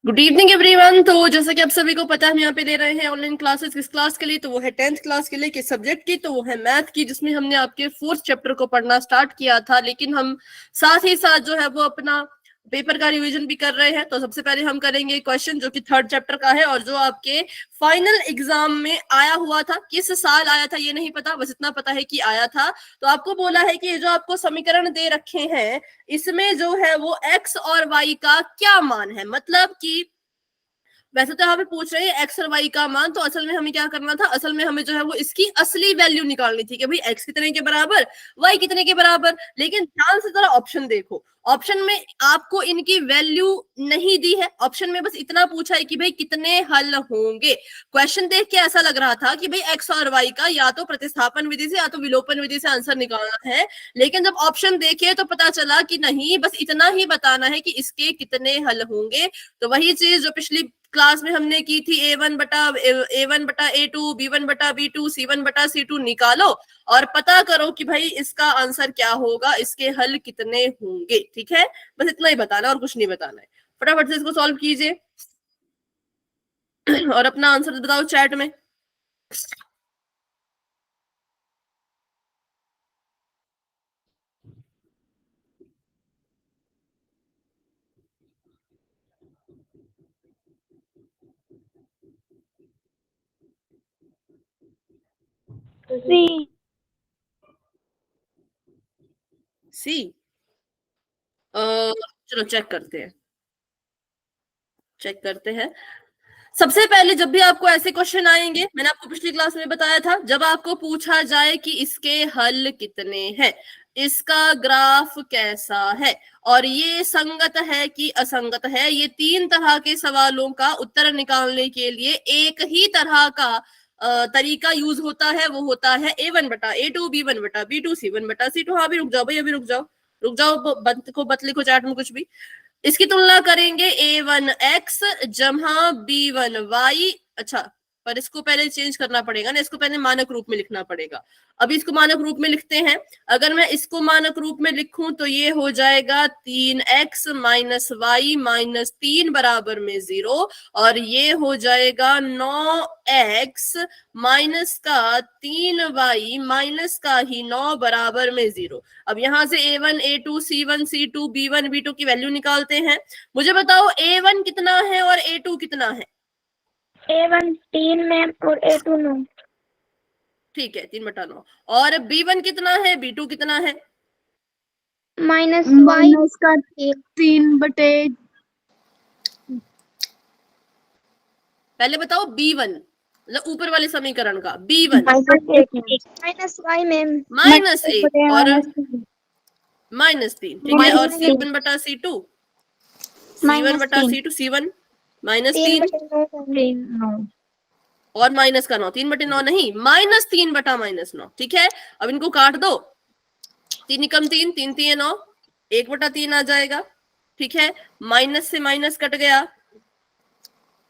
Good evening everyone. तो जैसा कि आप सभी को पता है, हम यहाँ पे ले रहे हैं ऑनलाइन क्लासेस। किस क्लास के लिए? तो वो है 10th क्लास के लिए। किस सब्जेक्ट की? तो वो है मैथ की, जिसमें हमने आपके 4th चैप्टर को पढ़ना स्टार्ट किया था, लेकिन हम साथ ही साथ जो है वो अपना पेपर का रिवीजन भी कर रहे हैं। तो सबसे पहले हम करेंगे क्वेश्चन जो कि 3rd चैप्टर का है और जो आपके फाइनल एग्जाम में आया हुआ था। किस साल आया था ये नहीं पता, बस इतना पता है कि आया था। तो आपको बोला है कि ये जो आपको समीकरण दे रखे हैं, इसमें जो है वो x और y का क्या मान है। मतलब कि वैसे तो यहाँ पे पूछ रहे हैं एक्स और वाई का मान, तो असल में हमें क्या करना था, असल में हमें जो है वो इसकी असली वैल्यू निकालनी थी कि भाई एक्स कितने के बराबर, वाई कितने के बराबर। लेकिन ध्यान से जरा ऑप्शन देखो, ऑप्शन में आपको इनकी वैल्यू नहीं दी है। ऑप्शन में बस इतना पूछा है कि भाई कितने हल होंगे। क्वेश्चन देख के ऐसा लग रहा था कि भाई एक्स और वाई का या तो प्रतिस्थापन विधि से या तो विलोपन विधि से आंसर निकालना है, लेकिन जब ऑप्शन देखे तो पता चला कि नहीं, बस इतना ही बताना है कि इसके कितने हल होंगे। तो वही चीज जो पिछली क्लास में हमने की थी, A1 बटा A2, B1 बटा B2, C1 बटा C2 निकालो और पता करो कि भाई इसका आंसर क्या होगा, इसके हल कितने होंगे। ठीक है, बस इतना ही बताना और कुछ नहीं बताना है। फटाफट से इसको सॉल्व कीजिए और अपना आंसर बताओ चैट में। सी। चलो चेक करते हैं। सबसे पहले जब भी आपको ऐसे क्वेश्चन आएंगे, मैंने आपको पिछली क्लास में बताया था, जब आपको पूछा जाए कि इसके हल कितने हैं, इसका ग्राफ कैसा है और ये संगत है कि असंगत है, ये 3 तरह के सवालों का उत्तर निकालने के लिए एक ही तरह का तरीका यूज होता है। वो होता है A1 बटा A2, B1 बटा B2, C1 बटा C2। हाँ, अभी रुक जाओ भाई, अभी रुक जाओ, बत लिखो चैट में कुछ भी। इसकी तुलना करेंगे A1x जमा B1y। अच्छा, पर इसको पहले चेंज करना पड़ेगा ना, इसको पहले मानक रूप में लिखना पड़ेगा। अभी इसको मानक रूप में लिखते हैं। अगर मैं इसको मानक रूप में लिखूं तो ये हो जाएगा 3x माइनस वाई माइनस 3 बराबर में 0, और ये हो जाएगा 9x माइनस का 3y माइनस का ही 9 बराबर में 0। अब यहां से A1, A2, C1, C2, B1, B2 की वैल्यू निकालते हैं। मुझे बताओ A1 कितना है और A2 कितना है? A1 3 मैम और A2 9। ठीक है, 3 बटा 9। और B1 कितना है, B2 कितना है? माइनस का 3 बटे। पहले बताओ B1, मतलब ऊपर वाले समीकरण का B1 minus Y ma'am minus 1 और माइनस 3। ठीक है, और C1 बटा C2, C1 बटा C2, C1 माइनस 3 और माइनस का 9, 3 बटे 9 नहीं, माइनस 3 बटा माइनस 9। ठीक है, अब इनको काट दो, 3 कम 3, 3 3 9, 1 बटा 3 आ जाएगा। ठीक है, माइनस से माइनस कट गया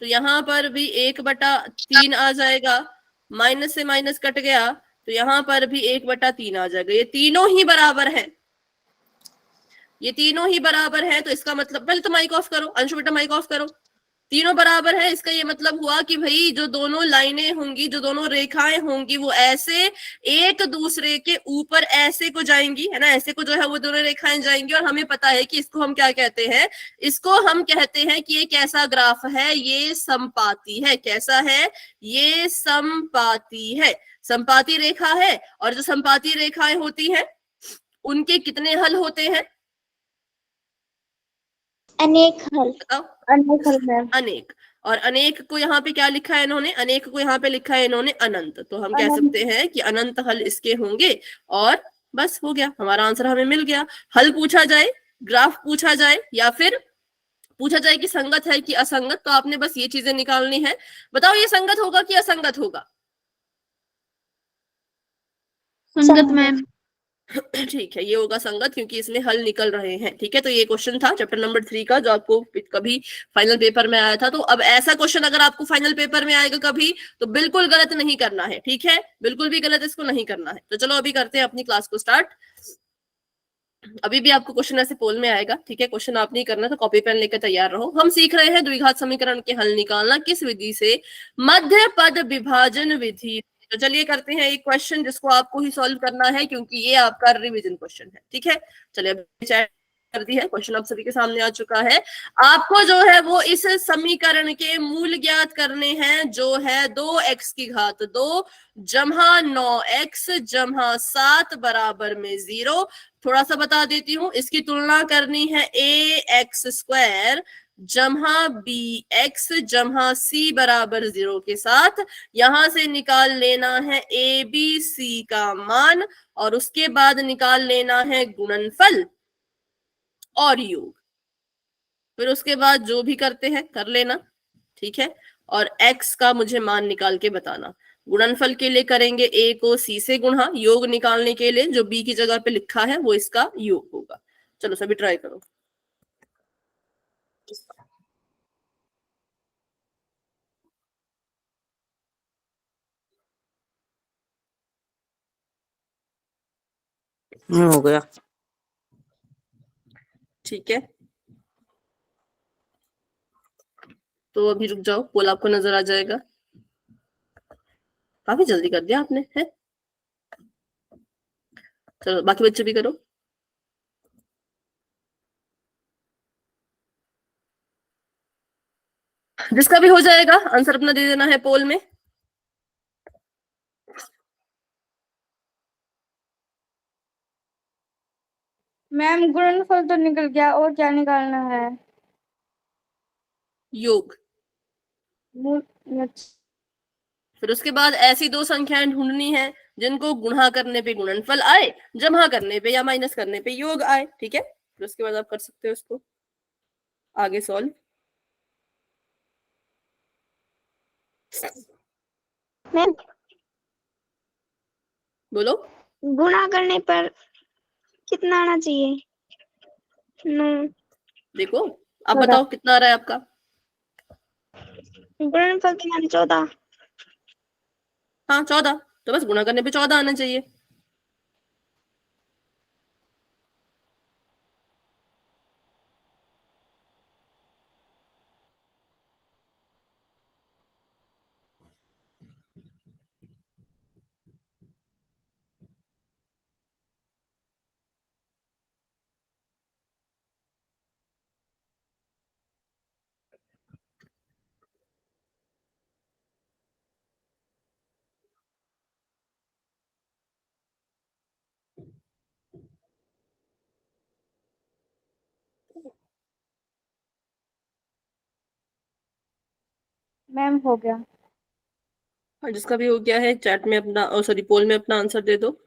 तो यहां पर भी 1 बटा 3 आ जाएगा, माइनस से माइनस कट गया तो यहां पर भी 1 बटा 3 आ जाएगा। ये तीनों ही बराबर है, ये तीनों ही बराबर है। तो इसका मतलब, पहले तो माइक ऑफ करो, अंशु बेटा माइक ऑफ करो। तीनों बराबर है, इसका ये मतलब हुआ कि भाई जो दोनों लाइनें होंगी, जो दोनों रेखाएं होंगी, वो ऐसे एक दूसरे के ऊपर ऐसे को जाएंगी, है ना, ऐसे को जो है वो दोनों रेखाएं जाएंगी। और हमें पता है कि इसको हम क्या कहते हैं, इसको हम कहते हैं कि ये कैसा ग्राफ है, ये समपाती है। कैसा है? ये समपाती है, समपाती रेखा है। और जो समपाती रेखाएं होती हैं उनके कितने हल होते हैं? अनेक हल। अनेक हल मैम। अनेक। और अनेक को यहाँ पे क्या लिखा है इन्होंने? अनेक को यहाँ पे लिखा है इन्होंने अनंत। तो हम कह सकते हैं कि अनंत हल इसके होंगे। और बस हो गया, हमारा आंसर हमें मिल गया। हल पूछा जाए, ग्राफ पूछा जाए, या फिर पूछा जाए कि संगत है कि असंगत, तो आपने बस ये चीजें निकालनी है। बताओ ये संगत होगा कि असंगत होगा? संगत मैम। ठीक है, ये होगा संगत, क्योंकि इसमें हल निकल रहे हैं। ठीक है, तो ये क्वेश्चन था चैप्टर नंबर 3 का, जो आपको कभी फाइनल पेपर में आया था। तो अब ऐसा क्वेश्चन अगर आपको फाइनल पेपर में आएगा कभी, तो बिल्कुल गलत नहीं करना है। ठीक है, बिल्कुल भी गलत इसको नहीं करना है। तो चलो अभी करते हैं अपनी क्लास को स्टार्ट। अभी भी आपको क्वेश्चन ऐसे पोल में आएगा, ठीक है। क्वेश्चन आप नहीं करना तो कॉपी पेन लेकर तैयार रहो। हम सीख रहे हैं द्विघात समीकरण के हल निकालना किस विधि से, मध्य पद विभाजन विधि। तो चलिए करते हैं एक क्वेश्चन जिसको आपको ही सॉल्व करना है, क्योंकि ये आपका रिवीजन क्वेश्चन है, ठीक है। चलिए अभी चैट कर दी है, क्वेश्चन आप सभी के सामने आ चुका है। आपको जो है वो इस समीकरण के मूल ज्ञात करने हैं, जो है 2x की घात 2 जमा 9x जमा 7 बराबर में 0। थोड़ा सा बता देती हूँ, इसकी तुलना करनी है ए एक्स स्क्वायर जमा बी एक्स जमा सी बराबर 0 के साथ। यहां से निकाल लेना है ए बी सी का मान, और उसके बाद निकाल लेना है गुणनफल और योग। फिर उसके बाद जो भी करते हैं कर लेना, ठीक है। और x का मुझे मान निकाल के बताना। गुणनफल के लिए करेंगे a को c से गुणा, योग निकालने के लिए जो b की जगह पे लिखा है वो इसका योग होगा। चलो सभी ट्राई करो। हो गया, ठीक है। तो अभी रुक जाओ, पोल आपको नजर आ जाएगा। काफी जल्दी कर दिया आपने, है। चलो बाकी बच्चे भी करो। जिसका भी हो जाएगा आंसर अपना दे देना है पोल में। मैम गुणनफल तो निकल गया, और क्या निकालना है? योग। मूल। फिर उसके बाद ऐसी दो संख्याएं ढूंढनी है जिनको गुणा करने पे गुणनफल आए, जमा करने पे या माइनस करने पे योग आए, ठीक है। फिर उसके बाद आप कर सकते हो इसको आगे सॉल्व। मैम बोलो। गुणा करने पर कितना आना चाहिए? 9। देखो आप 14। बताओ कितना आ रहा है आपका। गुणनफल तो मैम 14। हाँ 14, तो बस गुणा करने पे 14 आना चाहिए। मैम हो गया। और जिसका भी हो गया है चैट में अपना, सॉरी पोल में अपना आंसर दे दो।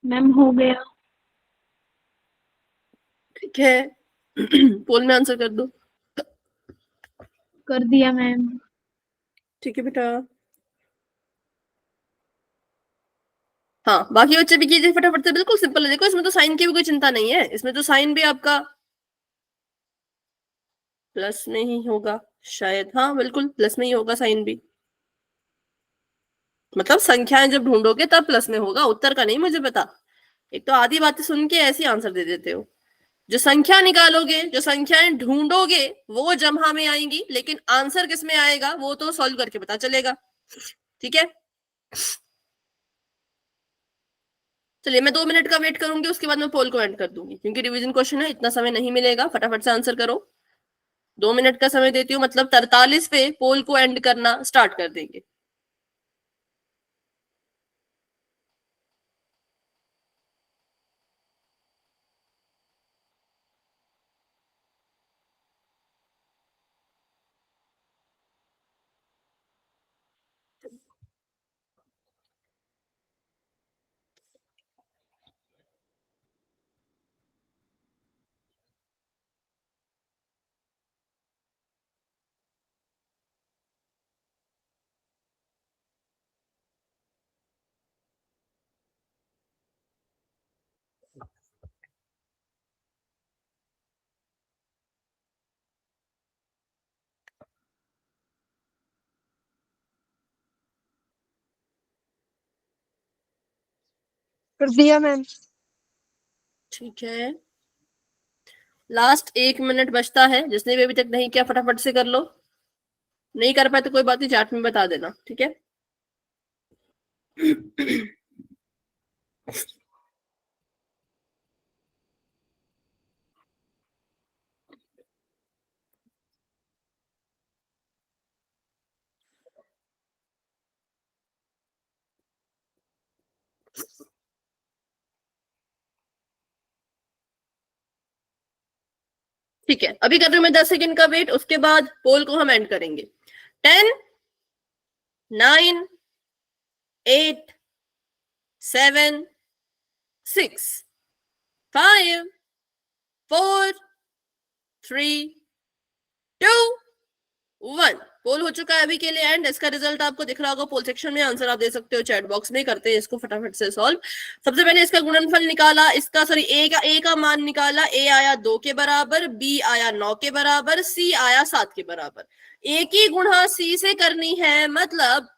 मैम हो गया। ठीक है। पोल में आंसर कर दो। कर दिया मैम। ठीक है बेटा। हाँ बाकी बच्चे भी कीजिए फटाफट से, बिल्कुल सिंपल है। देखो इसमें तो साइन की भी कोई चिंता नहीं है, इसमें तो साइन भी आपका प्लस में ही होगा शायद। हाँ बिल्कुल प्लस में ही होगा साइन भी। मतलब संख्याएं जब ढूंढोगे तब प्लस में होगा, उत्तर का नहीं मुझे पता। एक तो आधी बातें सुन के ऐसी आंसर दे देते हो। जो संख्या निकालोगे, जो संख्याएं ढूंढोगे वो जमा में आएंगी, लेकिन आंसर किस में आएगा वो तो सॉल्व करके पता चलेगा, ठीक है। चलिए मैं 2 मिनट का वेट करूंगी, उसके बाद मैं पोल को एंड कर दूंगी, क्योंकि रिवीजन क्वेश्चन है, इतना समय नहीं मिलेगा। फटाफट से आंसर करो। 2 मिनट का समय देती हूँ, मतलब 43 पे पोल को एंड करना स्टार्ट कर देंगे। कर दिया मैम। ठीक है, लास्ट 1 मिनट बचता है, जिसने भी अभी तक नहीं किया फटाफट से कर लो, नहीं कर पाए तो कोई बात नहीं, चैट में बता देना, ठीक है। ठीक है, अभी कर रही हूँ मैं 10 सेकंड का वेट, उसके बाद पोल को हम एंड करेंगे। 10, 9, 8, 7, 6, 5, 4, 3, 2, 1। पोल हो चुका है अभी के लिए एंड। इसका रिजल्ट आपको दिख रहा होगा पोल सेक्शन में, आंसर आप दे सकते हो चैट बॉक्स में। करते हैं इसको फटाफट से सॉल्व। सबसे पहले इसका गुणनफल निकाला, इसका सॉरी ए का मान निकाला। ए आया 2 के बराबर, बी आया 9 के बराबर, सी आया 7 के बराबर। ए की गुणा सी से करनी है, मतलब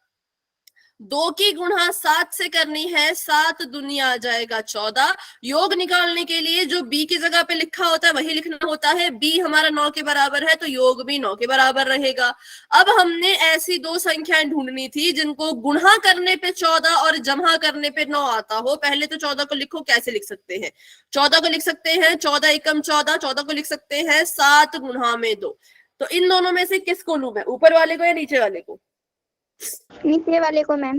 2 की गुणा 7 से करनी है, 7 दुनिया आ जाएगा 14। योग निकालने के लिए जो b की जगह पे लिखा होता है वही लिखना होता है। b हमारा 9 के बराबर है तो योग भी 9 के बराबर रहेगा। अब हमने ऐसी दो संख्याएं ढूंढनी थी जिनको गुणा करने पे 14 और जमा करने पे 9 आता हो। पहले तो 14 को लिखो, कैसे लिख सकते हैं? 14 को लिख सकते हैं 14 एकम 14, 14 को लिख सकते हैं 7 गुणा में 2। तो इन दोनों में से किसको लूं मैं, ऊपर वाले को या नीचे वाले को? नीचे वाले को मैम।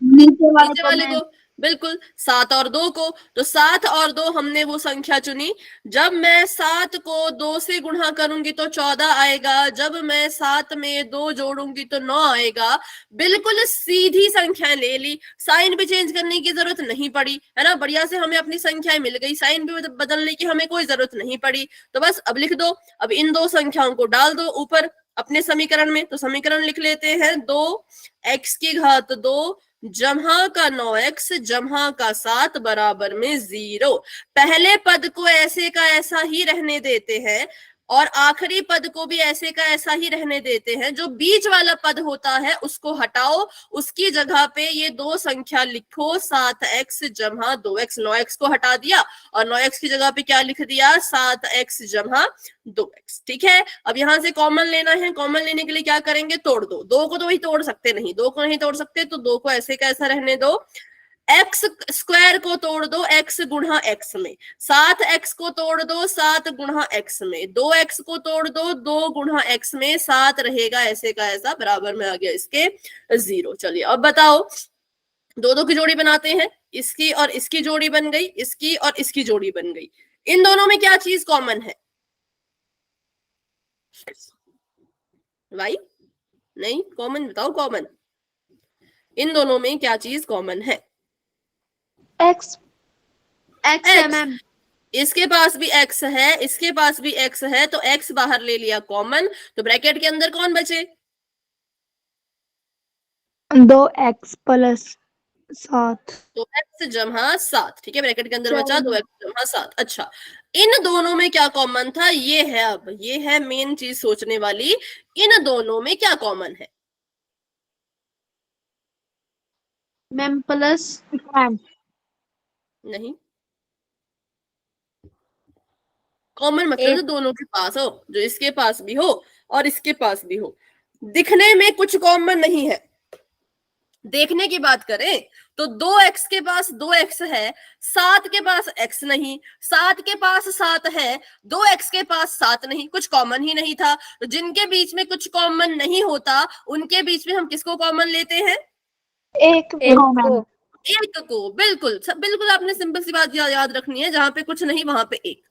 नीचे वाले को, बिल्कुल 7 और 2 को। तो 7 और 2 हमने वो संख्या चुनी। जब मैं 7 को 2 से गुणा करूंगी तो 14 आएगा, जब मैं 7 में 2 जोड़ूंगी तो 9 आएगा। बिल्कुल सीधी संख्या ले ली, साइन भी चेंज करने की जरूरत नहीं पड़ी, है ना। बढ़िया से हमें अपनी संख्याएं मिल गई, साइन भी बदलने की हमें कोई जरूरत नहीं पड़ी। तो बस अब लिख दो, अब इन दो संख्याओं को डाल दो ऊपर अपने समीकरण में। तो समीकरण लिख लेते हैं, 2x की घात 2 जमा का 9x जमा का 7 बराबर में 0। पहले पद को ऐसे का ऐसा ही रहने देते हैं और आखिरी पद को भी ऐसे का ऐसा ही रहने देते हैं। जो बीच वाला पद होता है उसको हटाओ, उसकी जगह पे ये दो संख्या लिखो, 7x जमा 2x। 9x को हटा दिया और 9x की जगह पे क्या लिख दिया, 7x जमा 2x। ठीक है, अब यहां से कॉमन लेना है। कॉमन लेने के लिए क्या करेंगे, तोड़ दो। 2 को तो वही तोड़ सकते नहीं, 2 को नहीं तोड़ सकते तो 2 को ऐसे का ऐसा रहने दो। एक्स स्क्वायर को तोड़ दो x गुणा x में, 7x को तोड़ दो 7 गुणा x में, 2x को तोड़ दो 2 गुणा x में, 7 रहेगा ऐसे का ऐसा, बराबर में आ गया इसके 0। चलिए अब बताओ, दो की जोड़ी बनाते हैं, इसकी और इसकी जोड़ी बन गई, इसकी और इसकी जोड़ी बन गई। इन दोनों में क्या चीज कॉमन है? भाई नहीं, कॉमन बताओ, कॉमन इन दोनों में क्या चीज कॉमन है? एक्स है मैम। इसके पास भी x है, इसके पास भी x है, तो x बाहर ले लिया कॉमन, तो ब्रैकेट के अंदर कौन बचे? 2x plus 7। 2x जमा 7। ठीक है, ब्रैकेट के अंदर बचा 2x जमा 7। अच्छा, इन दोनों में क्या कॉमन था? ये है, अब ये है मेन चीज सोचने वाली। इन दोनों में क्या कॉमन है? मैम प्लस नहीं, कॉमन मतलब जो दोनों के पास हो, जो इसके पास भी हो और इसके पास भी हो। दिखने में कुछ कॉमन नहीं है, देखने की बात करें तो 2x के पास 2x है, 7 के पास x नहीं, 7 के पास 7 है, 2x के पास 7 नहीं, कुछ कॉमन ही नहीं था। तो जिनके बीच में कुछ कॉमन नहीं होता उनके बीच में हम किसको कॉमन लेते हैं? एक को। एक को, बिल्कुल बिल्कुल, आपने सिंपल सी बात याद रखनी है, जहां पे कुछ नहीं वहां पे एक।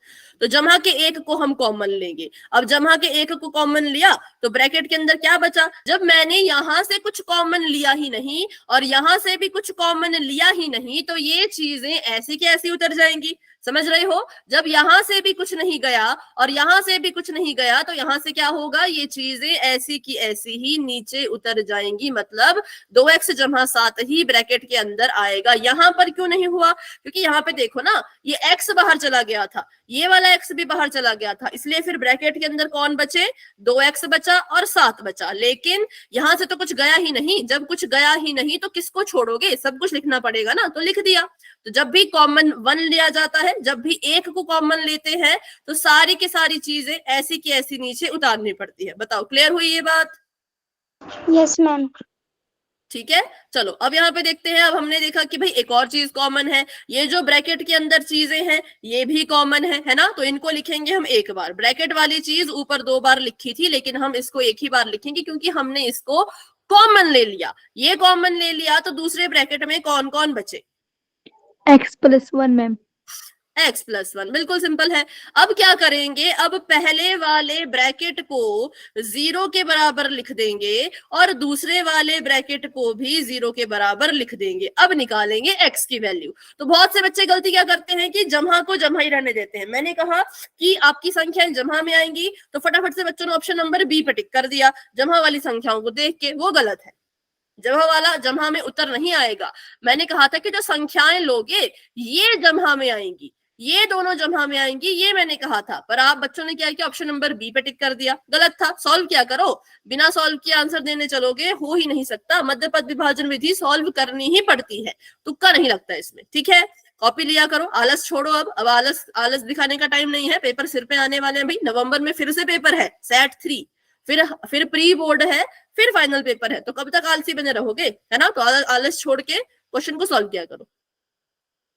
तो जमा के एक को हम कॉमन लेंगे। अब जमा के एक को कॉमन लिया तो ब्रैकेट के अंदर क्या बचा? जब मैंने यहां से कुछ कॉमन लिया ही नहीं और यहां से भी कुछ कॉमन लिया ही नहीं, तो ये चीजें ऐसी की ऐसी उतर जाएंगी। समझ रहे हो? जब यहां से भी कुछ नहीं गया और यहां से भी कुछ नहीं गया तो यहां से क्या होगा, ये चीजें ऐसी की ऐसी ही नीचे उतर जाएंगी। मतलब 2x जमा 7 ही ब्रैकेट के अंदर आएगा। यहां पर क्यों नहीं हुआ? क्योंकि यहां पे देखो ना, ये x बाहर चला गया था, ये वाला x भी बाहर चला गया था, इसलिए फिर ब्रैकेट के अंदर कौन बचे, 2x बचा और 7 बचा। लेकिन यहां से तो कुछ गया ही नहीं, जब कुछ गया ही नहीं तो किसको छोड़ोगे, सब कुछ लिखना पड़ेगा ना, तो लिख दिया। तो जब भी कॉमन 1 लिया जाता है, जब भी एक को कॉमन लेते हैं तो सारी की सारी चीजें ऐसी की ऐसी नीचे उतारनी पड़ती है। बताओ क्लियर हुई ये बात? Yes ma'am. ठीक है, चलो अब यहाँ पे देखते हैं। अब हमने देखा कि भाई एक और चीज कॉमन है, ये जो ब्रैकेट के अंदर चीजें हैं ये भी कॉमन है ना, तो इनको लिखेंगे हम एक बार। ब्रैकेट वाली चीज ऊपर 2 बार लिखी थी, लेकिन हम इसको एक ही बार लिखेंगे क्योंकि हमने इसको कॉमन ले लिया। ये कॉमन ले लिया तो दूसरे ब्रैकेट में कौन कौन बचे, x+1 मैम। x+1, बिल्कुल सिंपल है। अब क्या करेंगे, अब पहले वाले ब्रैकेट को 0 के बराबर लिख देंगे और दूसरे वाले ब्रैकेट को भी 0 के बराबर लिख देंगे। अब निकालेंगे x की वैल्यू। तो बहुत से बच्चे गलती क्या करते हैं कि जमा को जमा ही रहने देते हैं। मैंने कहा कि आपकी संख्याएं जमा में आएंगी तो फटाफट से बच्चों ने ऑप्शन नंबर बी पे टिक कर दिया जमा वाली संख्याओं को देख के, वो गलत है। जमा वाला जमा में उतर नहीं आएगा। मैंने कहा था कि जो संख्याएं लोगे ये जमा में आएंगी, ये दोनों जमा में आएंगी, ये मैंने कहा था। पर आप बच्चों ने क्या किया, ऑप्शन नंबर बी पे टिक कर दिया, गलत था। सॉल्व क्या करो, बिना सॉल्व किए आंसर देने चलोगे हो ही नहीं सकता। मध्य पद विभाजन विधि सॉल्व करनी ही पड़ती है, तुक्का नहीं लगता इसमें। ठीक है, कॉपी लिया करो, आलस छोड़ो। अब आलस दिखाने का टाइम नहीं है, पेपर सिर पे आने वाले हैं भाई। नवंबर में फिर से पेपर है सेट 3, फिर प्री बोर्ड है, फिर फाइनल पेपर है, तो कब तक आलसी बने रहोगे, है ना। तो आलस छोड़ के क्वेश्चन को सॉल्व किया करो।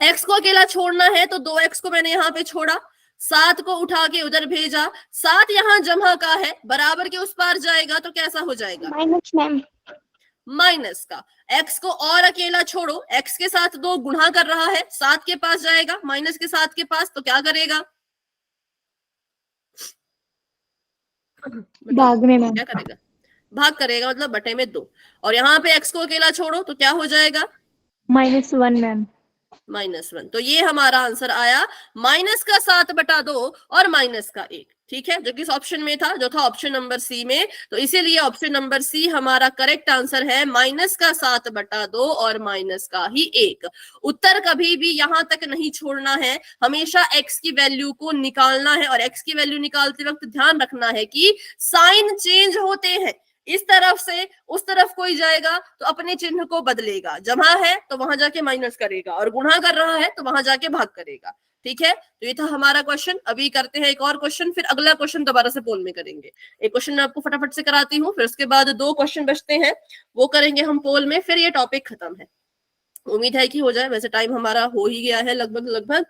x को अकेला छोड़ना है तो 2x को मैंने यहाँ पे छोड़ा, 7 को उठा के उधर भेजा, 7 यहाँ जमा का है, बराबर के उस पार जाएगा तो कैसा हो जाएगा, माइनस मैम। माइनस का। x को और अकेला छोड़ो, x के साथ 2 गुणा कर रहा है, 7 के पास जाएगा, माइनस के 7 के पास, तो क्या करेगा, भाग में मैम। क्या करेगा, भाग करेगा, मतलब बटे में 2। और यहाँ पे x को अकेला छोड़ो तो क्या हो जाएगा, -1 मैम। -1। तो ये हमारा आंसर आया -7/2 और -1। ठीक है, जो कि इस ऑप्शन में था, जो था ऑप्शन नंबर सी में। तो इसीलिए ऑप्शन नंबर सी हमारा करेक्ट आंसर है, -7/2 और -1। उत्तर कभी भी यहां तक नहीं छोड़ना है, हमेशा x की वैल्यू को निकालना है। और x की वैल्यू निकालते वक्त ध्यान रखना है कि साइन चेंज होते हैं, इस तरफ से उस तरफ कोई जाएगा तो अपने चिन्ह को बदलेगा, जमा है तो वहां जाके माइनस करेगा, और गुणा कर रहा है तो वहां जाके भाग करेगा। ठीक है, तो ये था हमारा क्वेश्चन। अभी करते हैं एक और क्वेश्चन, फिर अगला क्वेश्चन दोबारा से पोल में करेंगे। एक क्वेश्चन मैं आपको फटाफट से कराती हूँ, फिर उसके बाद 2 क्वेश्चन बचते हैं, वो करेंगे हम पोल में, फिर ये टॉपिक खत्म है। उम्मीद है कि हो जाए, वैसे टाइम हमारा हो ही गया है लगभग,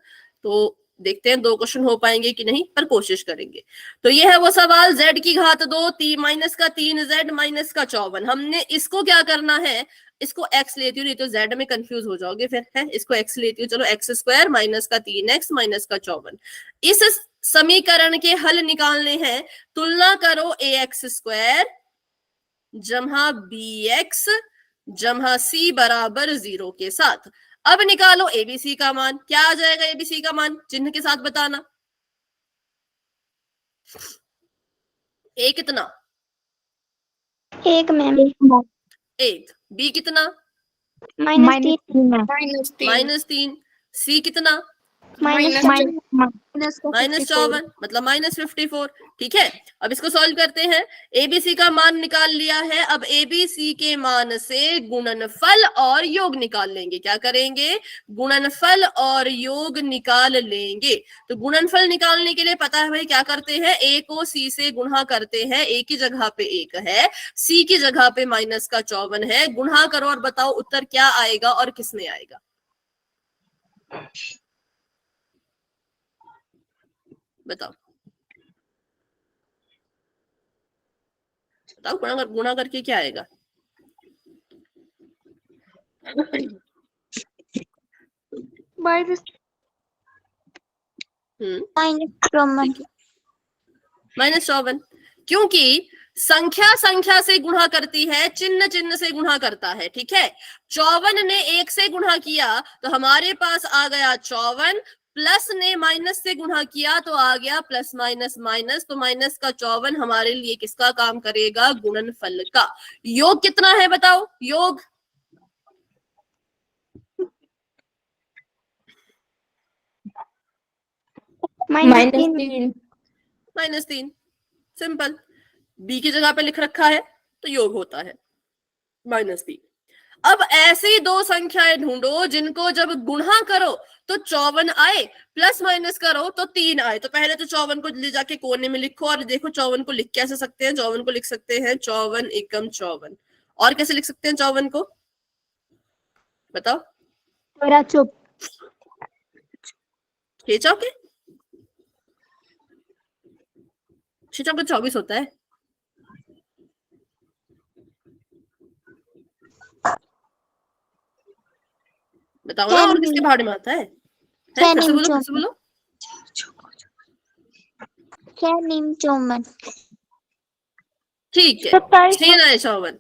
तो देखते हैं 2 क्वेश्चन हो पाएंगे कि नहीं, पर कोशिश करेंगे। तो ये है वो सवाल, z की घात 2 माइनस का 3z माइनस का 54। हमने इसको क्या करना है, इसको x लेती हूँ, नहीं तो z में कंफ्यूज हो जाओगे फिर, है। इसको x लेती हूँ, चलो x² माइनस का 3x माइनस का 54। इस समीकरण के हल निकालने हैं। तुलना करो ax² जमा bx जमा c बराबर 0 के साथ। अब निकालो एबीसी का मान, क्या आ जाएगा एबीसी का मान, चिन्ह के साथ बताना। ए कितना, 1 मैम। 1। बी कितना, -3। -3। सी कितना, -54, मतलब -54। ठीक है, अब इसको सॉल्व करते हैं। एबीसी का मान निकाल लिया है, अब एबीसी के मान से गुणनफल और योग निकाल लेंगे। क्या करेंगे, गुणनफल और योग निकाल लेंगे। तो गुणनफल निकालने के लिए पता है भाई क्या करते हैं, ए को सी से गुणा करते हैं, ए की जगह पे 1 है, सी की जगह पे -54 है। गुणा करो और बताओ उत्तर क्या आएगा और किसमें आएगा, बताओ बताओ, गुणा करके क्या आएगा, -54। क्योंकि संख्या संख्या से गुणा करती है, चिन्ह चिन्ह से गुणा करता है। ठीक है, 54 ने 1 से गुणा किया तो हमारे पास आ गया 54, प्लस ने माइनस से गुणा किया तो आ गया प्लस माइनस माइनस, तो माइनस का 54 हमारे लिए किसका काम करेगा, गुणनफल का। योग कितना है बताओ, योग -3 -3 सिंपल। बी की जगह पे लिख रखा है तो योग होता है -3। अब ऐसी दो संख्याएं ढूंढो जिनको जब गुणा करो तो 54 आए, प्लस माइनस करो तो 3 आए। तो पहले तो 54 को ले जाके कोने में लिखो और देखो 54 को लिख कैसे सकते हैं। 54 को लिख सकते हैं 54 एकम 54। और कैसे लिख सकते हैं 54 को, बताओ? मेरा चुप 6 चौके 24 होता है। बताओ ना, और किसके भाड़े में आता है? फिर से बोलो, फिर से बोलो। 54 ठीक है, 6 9 54,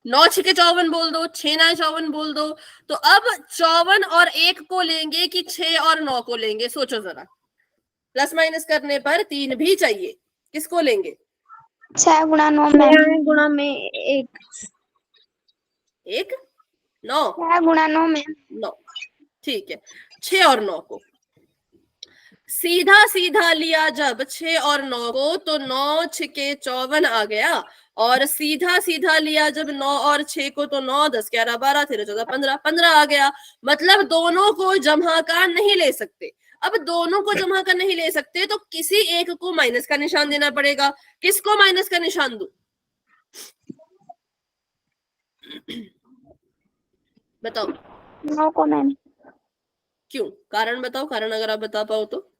9 6 54 बोल दो, 6 9 54 बोल दो। तो अब 54 और 1 को लेंगे कि 6 और 9 को लेंगे? सोचो जरा। प्लस माइनस करने पर 3 भी चाहिए। किसको लेंगे? 6 गुणा 9 में गुणा में 1 9 6 गुणा 9 में 9। ठीक है, 6 और 9 को सीधा सीधा लिया जब 6 और 9 को तो 9 6 54 आ गया। और सीधा सीधा लिया जब 9 और 6 को तो 9 10 11 12 13 14 15 15 आ गया। मतलब दोनों को जमा का नहीं ले सकते। अब दोनों को जमा का नहीं ले सकते तो किसी एक को माइनस का निशान देना पड़ेगा। किसको माइनस का निशान दूं? बताओ 9 को मैम। क्यों? कारण बताओ, कारण अगर आप बता पाओ तो।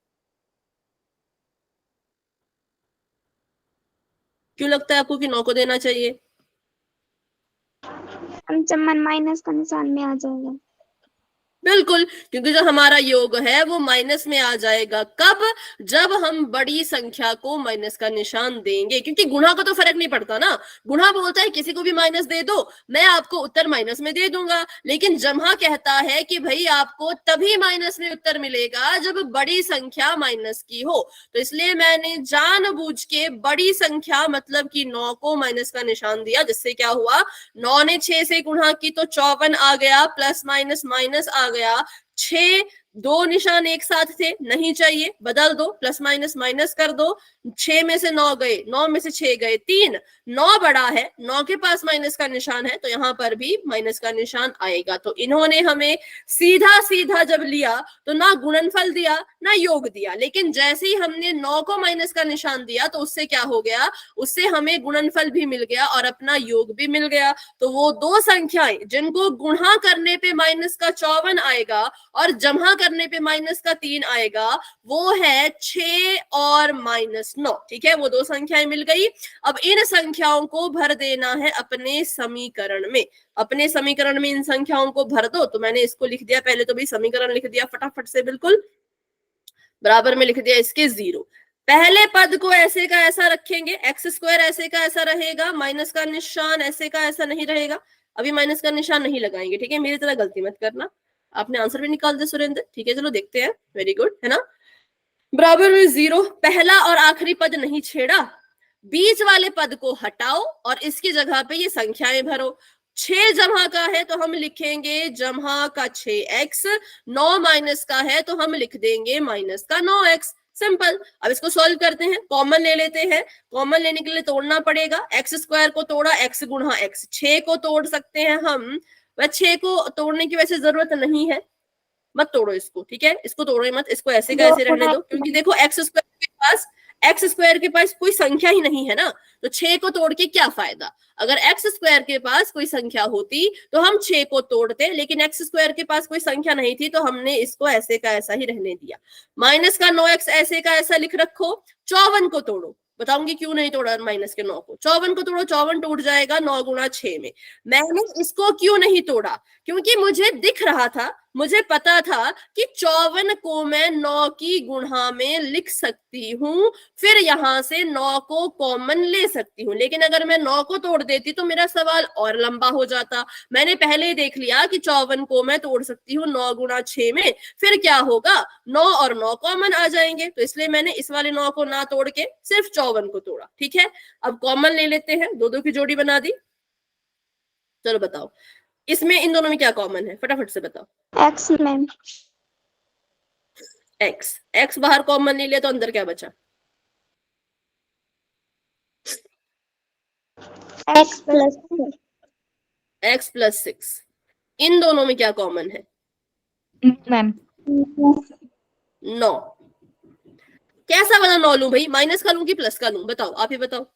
क्यों लगता है आपको कि 9 को देना चाहिए? हम जब माइनस का निशान में आ जाएगा। बिल्कुल, क्योंकि जो हमारा योग है वो माइनस में आ जाएगा। कब? जब हम बड़ी संख्या को माइनस का निशान देंगे। क्योंकि गुणा को तो फर्क नहीं पड़ता ना। गुणा बोलता है किसी को भी माइनस दे दो, मैं आपको उत्तर माइनस में दे दूंगा। लेकिन जमा कहता है कि भाई आपको तभी माइनस में उत्तर मिलेगा जब बड़ी संख्या माइनस की हो। तो इसलिए मैंने जानबूझ के बड़ी संख्या मतलब कि 9 को माइनस का निशान दिया। जिससे क्या हुआ, 9 ने 6 से गुणा की तो 54 आ गया, प्लस माइनस माइनस आ गया। 6 दो निशान एक साथ थे, नहीं चाहिए, बदल दो, प्लस माइनस माइनस कर दो। 6 में से 9 गए, 9 में से 6 गए 3। 9 बड़ा है, 9 के पास माइनस का निशान है तो यहां पर भी माइनस का निशान आएगा। तो इन्होंने हमें सीधा सीधा जब लिया तो ना गुणनफल दिया ना योग दिया। लेकिन जैसे ही हमने 9 को माइनस का निशान दिया तो उससे क्या हो गया, उससे हमें गुणनफल भी मिल गया और अपना योग भी मिल गया। तो वो दो संख्याएं जिनको गुणा करने पे माइनस का 54 आएगा और जमा करने पे माइनस का 3 आएगा, वो है 6 और -9। ठीक है, वो दो संख्याएं मिल गई। अब इन संख्याओं को भर देना है अपने समीकरण में। अपने समीकरण में इन संख्याओं को भर दो। तो मैंने इसको लिख दिया, पहले तो भी समीकरण लिख दिया फटाफट से, बिल्कुल बराबर में लिख दिया इसके 0। पहले पद को ऐसे का ऐसा रखेंगे, x² ऐसे का ऐसा रहेगा, माइनस का निशान ऐसे का ऐसा नहीं रहेगा। अभी माइनस का निशान नहीं लगाएंगे, ठीक है, मेरी तरह गलती मत करना। आपने आंसर भी निकाल दिया सुरेंद्र, ठीक है, चलो देखते हैं, वेरी गुड, है ना। बराबर में 0, पहला और आखिरी पद नहीं छेड़ा, बीच वाले पद को हटाओ और इसकी जगह पे ये संख्याएं भरो। 6 जमा का है तो हम लिखेंगे जमा का 6x, 9 माइनस का है तो हम लिख देंगे माइनस का 9x। सिंपल। अब इसको सॉल्व करते हैं, कॉमन ले लेते हैं। कॉमन लेने के लिए तोड़ना पड़ेगा, x² को तोड़ा, x गुणा x। 6 को तोड़ सकते हैं हम, वह 6 को तोड़ने की वैसे जरूरत नहीं है, मत तोड़ो इसको, ठीक है, इसको तोड़ो मत, इसको ऐसे का ऐसे रहने दो। क्योंकि देखो x² के पास कोई संख्या ही नहीं है ना, तो 6 को तोड़ के क्या फायदा। अगर x² के पास कोई संख्या होती तो हम 6 को तोड़ते, लेकिन x² के पास कोई संख्या नहीं थी तो हमने इसको ऐसे का ऐसा ही रहने दिया। माइनस का 9x ऐसे का ऐसा लिख रखो। 54 को तोड़ो, बताऊंगी क्यों नहीं तोड़ा माइनस के 9 को। 54 को तोड़ो, 54 टूट जाएगा 9 गुणा 6 में। मैंने इसको क्यों नहीं तोड़ा, क्योंकि मुझे दिख रहा था, मुझे पता था कि 54 को मैं 9 की गुणा में लिख सकती हूँ, फिर यहां से 9 को कॉमन ले सकती हूँ। लेकिन अगर मैं 9 को तोड़ देती तो मेरा सवाल और लंबा हो जाता। मैंने पहले ही देख लिया कि 54 को मैं तोड़ सकती हूँ 9 गुणा 6 में, फिर क्या होगा, 9 और 9 कॉमन आ जाएंगे। तो इसलिए मैंने इस वाले 9 को ना तोड़ के सिर्फ 54 को तोड़ा। ठीक है, अब कॉमन ले लेते हैं, दो दो की जोड़ी बना दी। चलो बताओ इसमें इन दोनों में क्या कॉमन है, फटाफट से बताओ। x ma'am. एक्स, एक्स बाहर कॉमन ले लिया तो अंदर क्या बचा? x plus x plus 6। इन दोनों में क्या कॉमन है? मैम 9। कैसा वाला 9 लूं भाई, माइनस का लूं कि प्लस का लूं? बताओ, आप ही बताओ।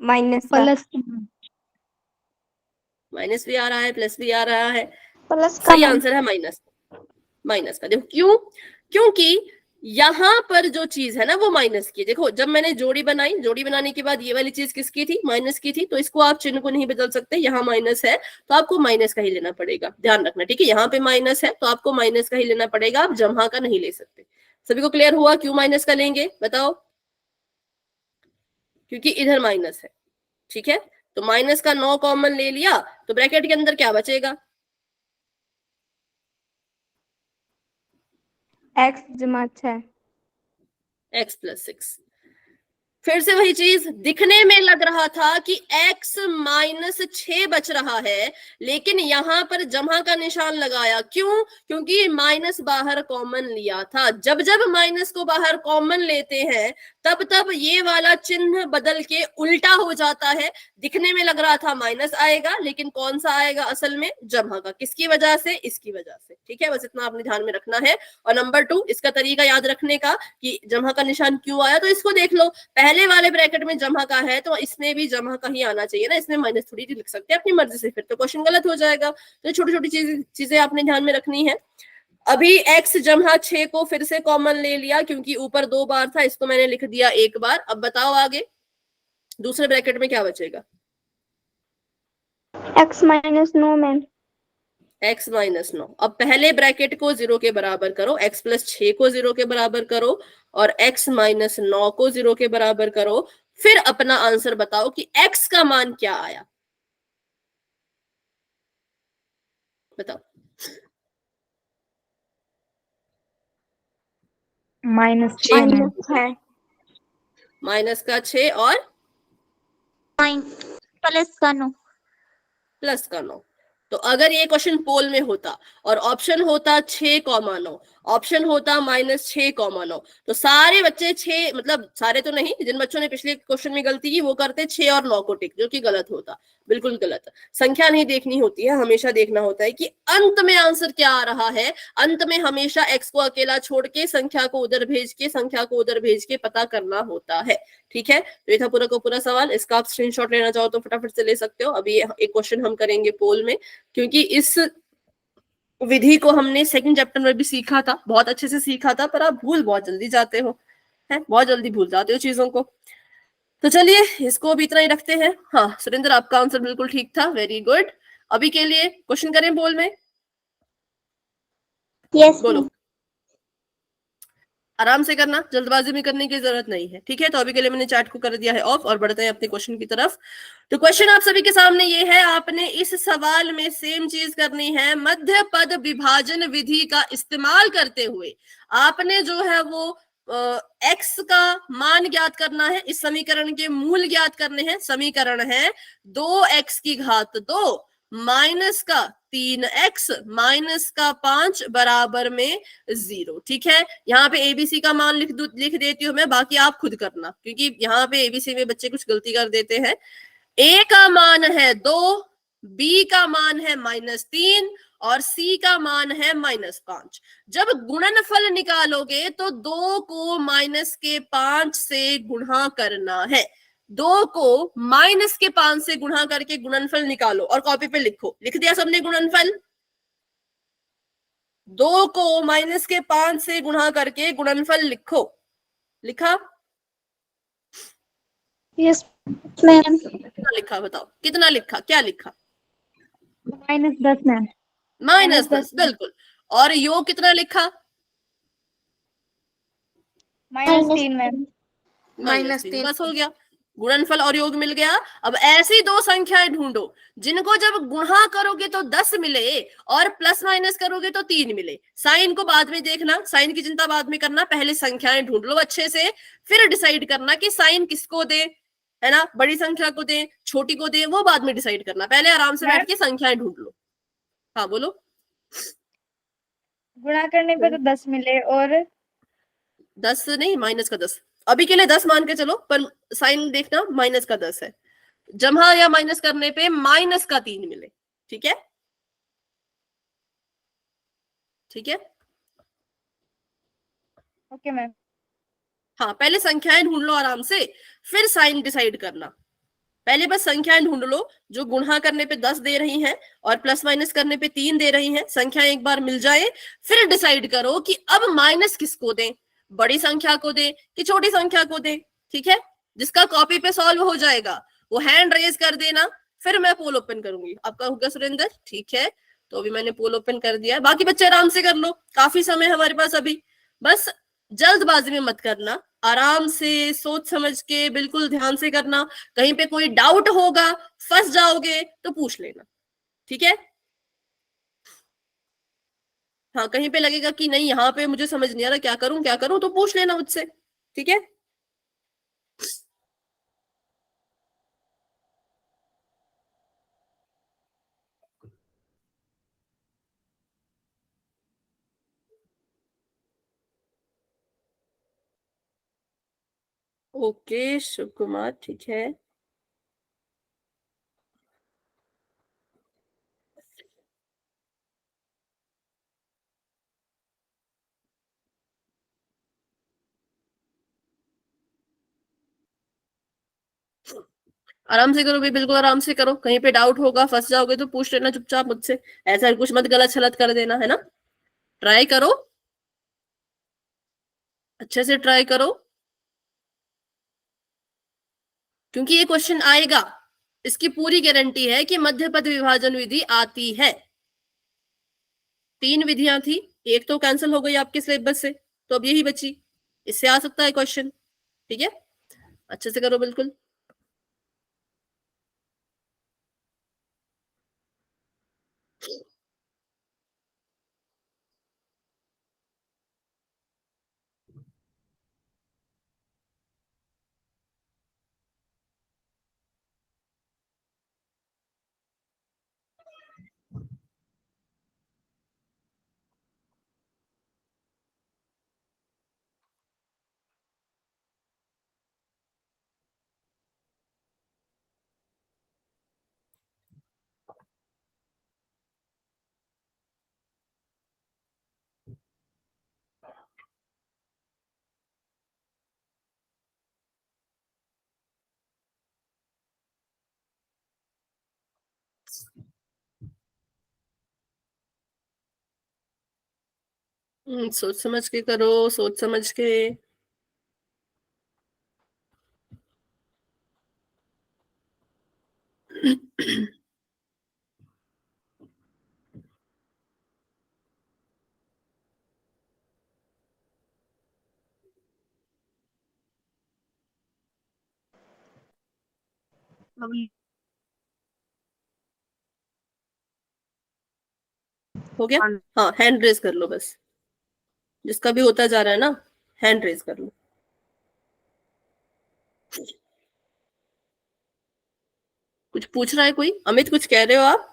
माइनस प्लस माइनस भी आ रहा है, प्लस भी आ रहा है। प्लस का सही आंसर है माइनस, माइनस का। देखो क्यों? क्योंकि यहां पर जो चीज है ना वो माइनस की। देखो जब मैंने जोड़ी बनाई, जोड़ी बनाने के बाद ये वाली चीज किसकी थी? माइनस की थी। तो इसको आप चिन्ह को नहीं बदल सकते, यहाँ माइनस है तो आपको माइनस का ही लेना पड़ेगा, ध्यान रखना, ठीक है? यहाँ पे माइनस है तो आपको माइनस का ही लेना पड़ेगा, आप जमा का नहीं ले सकते। सभी को क्लियर हुआ क्यों माइनस का लेंगे? बताओ। क्योंकि इधर माइनस है, ठीक है? तो माइनस का 9 कॉमन ले लिया तो ब्रैकेट के अंदर क्या बचेगा? x जमा 6। X plus 6। फिर से वही चीज, दिखने में लग रहा था कि x माइनस 6 बच रहा है, लेकिन यहां पर जमा का निशान लगाया। क्यों? क्योंकि माइनस बाहर कॉमन लिया था। जब जब माइनस को बाहर कॉमन लेते हैं तब तब ये वाला चिन्ह बदल के उल्टा हो जाता है। दिखने में लग रहा था माइनस आएगा, लेकिन कौन सा आएगा असल में? जमा का। किसकी वजह से? इसकी वजह से, ठीक है? बस इतना आपने ध्यान में रखना है। और नंबर 2, इसका तरीका याद रखने का कि जमा का निशान क्यों आया, तो इसको देख लो। पहले वाले ब्रैकेट में जमा का है तो इसमें भी जमा का ही आना चाहिए ना, इसमें माइनस थोड़ी लिख सकते हैं अपनी मर्जी से, फिर तो क्वेश्चन गलत हो जाएगा। तो छोटी छोटी चीजें आपने ध्यान में रखनी है। अभी x जमा 6 को फिर से कॉमन ले लिया क्योंकि ऊपर 2 बार था, इसको मैंने लिख दिया 1 बार। अब बताओ आगे दूसरे ब्रैकेट में क्या बचेगा? x minus 9 ma'am. x minus 9। अब पहले ब्रैकेट को 0 के बराबर करो, x प्लस 6 को 0 के बराबर करो और x माइनस 9 को 0 के बराबर करो। फिर अपना आंसर बताओ कि x का मान क्या आया, बताओ। माइनस है माइनस का 6 और प्लस का 9। प्लस का 9। तो अगर ये क्वेश्चन पोल में होता और ऑप्शन होता 6,9, ऑप्शन होता -6,9, तो सारे बच्चे 6, मतलब सारे तो नहीं, जिन बच्चों ने पिछले क्वेश्चन में गलती की वो करते 6 और 9 को टिक, जो कि गलत होता, बिल्कुल गलत। संख्या नहीं देखनी होती है, हमेशा देखना होता है कि अंत में आंसर क्या आ रहा है। अंत में हमेशा x को अकेला छोड़ के संख्या को उधर भेज के, संख्या को उधर भेज के पता करना होता है, ठीक है? तो ये था पूरा का पूरा सवाल। इसका आप स्क्रीनशॉट लेना चाहो तो फटाफट से ले सकते हो। अभी एक क्वेश्चन हम करेंगे पोल में, क्योंकि इस विधि को हमने सेकंड चैप्टर में भी सीखा था, बहुत अच्छे से सीखा था, पर आप भूल बहुत जल्दी जाते हो, है बहुत जल्दी भूल जाते हो चीजों को। तो चलिए इसको अभी इतना ही रखते हैं। हाँ सुरेंद्र, आपका आंसर बिल्कुल ठीक था, वेरी गुड। अभी के लिए क्वेश्चन करें पोल में? यस बोलो, आराम से करना, जल्दबाजी में करने की जरूरत नहीं है, ठीक है? तो अभी के लिए मैंने चैट को कर दिया है ऑफ और बढ़ते हैं अपने क्वेश्चन की तरफ। तो क्वेश्चन आप सभी के सामने ये है, आपने इस सवाल में सेम चीज करनी है। मध्य पद विभाजन विधि का इस्तेमाल करते हुए आपने जो है वो x का मान ज्ञात करना है, इस समीकरण के मूल ज्ञात करने हैं। समीकरण है 2x की घात 2 माइनस का 3x माइनस का 5 बराबर में 0, ठीक है? यहाँ पे एबीसी का मान लिख देती हूँ मैं, बाकी आप खुद करना, क्योंकि यहाँ पे एबीसी में बच्चे कुछ गलती कर देते हैं। ए का मान है 2, बी का मान है -3 और सी का मान है -5। जब गुणनफल निकालोगे तो 2 को -5 से गुणा करना है। 2 को -5 से गुणा करके गुणनफल निकालो और कॉपी पे लिखो। लिख दिया सबने गुणनफल? 2 को -5 से गुणा करके गुणनफल लिखो। लिखा? Yes ma'am. कितना लिखा बताओ, कितना लिखा, क्या लिखा? -10 मैम। -10, बिल्कुल। और योग कितना लिखा? -3 मैम। -3, बस हो गया, गुणनफल और योग मिल गया। अब ऐसी दो संख्याएं ढूंढो जिनको जब गुणा करोगे तो 10 मिले और प्लस माइनस करोगे तो 3 मिले। साइन को बाद में देखना, साइन की चिंता बाद में करना, पहले संख्याएं ढूंढ लो अच्छे से, फिर डिसाइड करना कि साइन किसको दे, है ना? बड़ी संख्या को दे, छोटी को दे, वो बाद में डिसाइड करना। पहले आराम से बैठ के संख्याएं ढूंढ लो। हाँ बोलो। गुणा करने पे तो 10 मिले और 10 नहीं, -10। अभी के लिए 10 मान के चलो, पर साइन देखना -10 है। जमा या माइनस करने पे -3 मिले। ठीक है, ठीक है। Okay ma'am. हाँ, पहले संख्याएं ढूंढ लो आराम से, फिर साइन डिसाइड करना। पहले बस संख्याएं ढूंढ लो जो गुणा करने पे 10 दे रही हैं और प्लस माइनस करने पे 3 दे रही हैं। संख्या एक बार मिल जाए, फिर डिसाइड करो कि अब माइनस किसको दें, बड़ी संख्या को दें कि छोटी संख्या को दें। ठीक है, जिसका कॉपी पे सॉल्व हो जाएगा वो हैंड रेज कर देना, फिर मैं पोल ओपन करूंगी। आपका होगा सुरेंद्र? ठीक है, तो अभी मैंने पोल ओपन कर दिया है। बाकी बच्चे आराम से कर लो, काफी समय हमारे पास अभी। बस जल्दबाजी में मत करना, आराम से सोच समझ के बिल्कुल ध्यान से करना। कहीं पे कोई डाउट होगा, फंस जाओगे तो पूछ लेना। ठीक है, हाँ, कहीं पे लगेगा कि नहीं यहाँ पे मुझे समझ नहीं आ रहा, क्या करूं, तो पूछ लेना मुझसे। ठीक है, ओके शिव कुमार, ठीक है। आराम से करो भाई, बिल्कुल आराम से करो। कहीं पे डाउट होगा, फंस जाओगे तो पूछ लेना चुपचाप मुझसे। ऐसा कुछ मत गलत छलत कर देना, है ना। ट्राई करो, अच्छे से ट्राई करो, क्योंकि ये क्वेश्चन आएगा। इसकी पूरी गारंटी है कि मध्य पद विभाजन विधि आती है। 3 विधियां थी, एक तो कैंसिल हो गई आपके सिलेबस से, तो अब यही बची। इससे आ सकता है क्वेश्चन। ठीक है, अच्छे से करो बिल्कुल। सोच समझ के करो, सोच समझ के। हो गया? हाँ, हैंड रेज कर लो बस, जिसका भी होता जा रहा है ना, हैंड रेज कर लो। कुछ पूछ रहा है कोई? अमित कुछ कह रहे हो आप?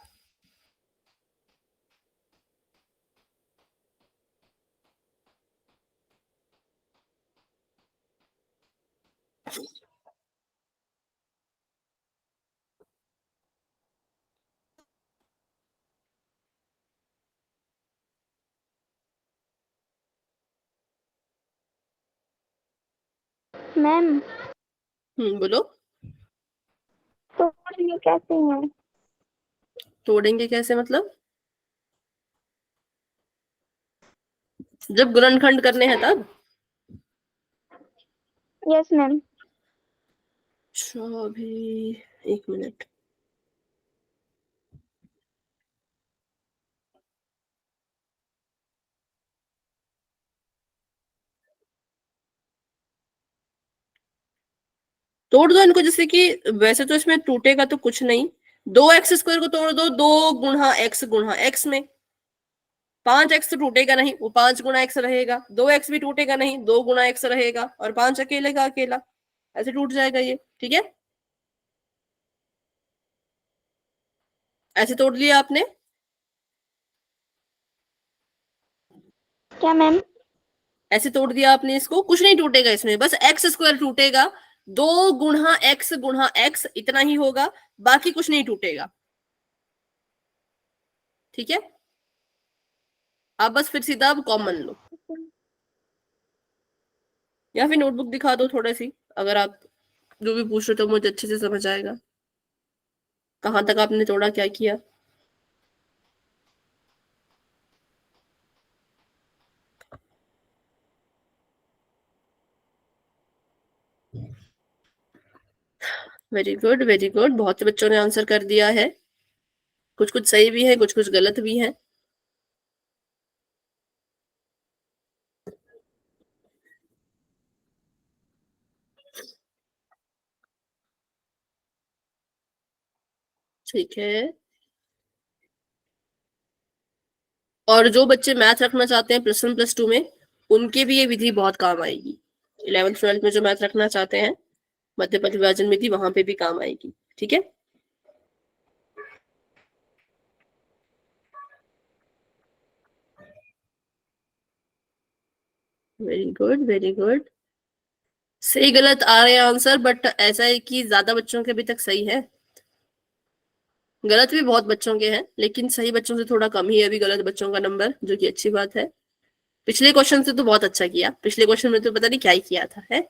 मैम बोलो। तोड़ने कैसे हैं? तोड़ेंगे कैसे मतलब? जब गुणनखंड करने हैं तब। Yes ma'am. अच्छा, अभी 1 मिनट। तोड़ दो इनको, जैसे कि वैसे तो इसमें टूटेगा तो कुछ नहीं। 2x² को तोड़ दो, 2 गुणा x में। 5x तो टूटेगा नहीं, वो 5 गुणा x रहेगा। 2x भी टूटेगा नहीं, 2 गुणा x रहेगा, और 5 अकेले का अकेला, ऐसे टूट जाएगा ये। ठीक है, ऐसे तोड़ लिया आपने। क्या मैम? ऐसे तोड़ दिया आपने इसको, कुछ नहीं टूटेगा इसमें, बस एक्स स्क्वायर टूटेगा, 2 गुणा एक्स इतना ही होगा, बाकी कुछ नहीं टूटेगा। ठीक है, आप बस फिर सीधा अब कॉमन लो, या फिर नोटबुक दिखा दो थोड़ी सी, अगर आप जो भी पूछ रहे हो तो मुझे अच्छे से समझ आएगा कहाँ तक आपने तोड़ा, क्या किया। वेरी गुड वेरी गुड, बहुत से बच्चों ने आंसर कर दिया है, कुछ कुछ सही भी है, कुछ कुछ गलत भी है। ठीक है, और जो बच्चे मैथ रखना चाहते हैं +1 +2 में, उनके भी ये विधि बहुत काम आएगी। 11th 12th में जो मैथ रखना चाहते हैं, मध्य पथ विभाजन विधि, वहां पे भी काम आएगी। ठीक है, वेरी गुड वेरी गुड, सही गलत आ रहे हैं आंसर, बट ऐसा है कि ज्यादा बच्चों के अभी तक सही है, गलत भी बहुत बच्चों के हैं, लेकिन सही बच्चों से थोड़ा कम ही है अभी गलत बच्चों का नंबर, जो कि अच्छी बात है। पिछले क्वेश्चन से तो बहुत अच्छा किया, पिछले क्वेश्चन में तो पता नहीं क्या ही किया था, है।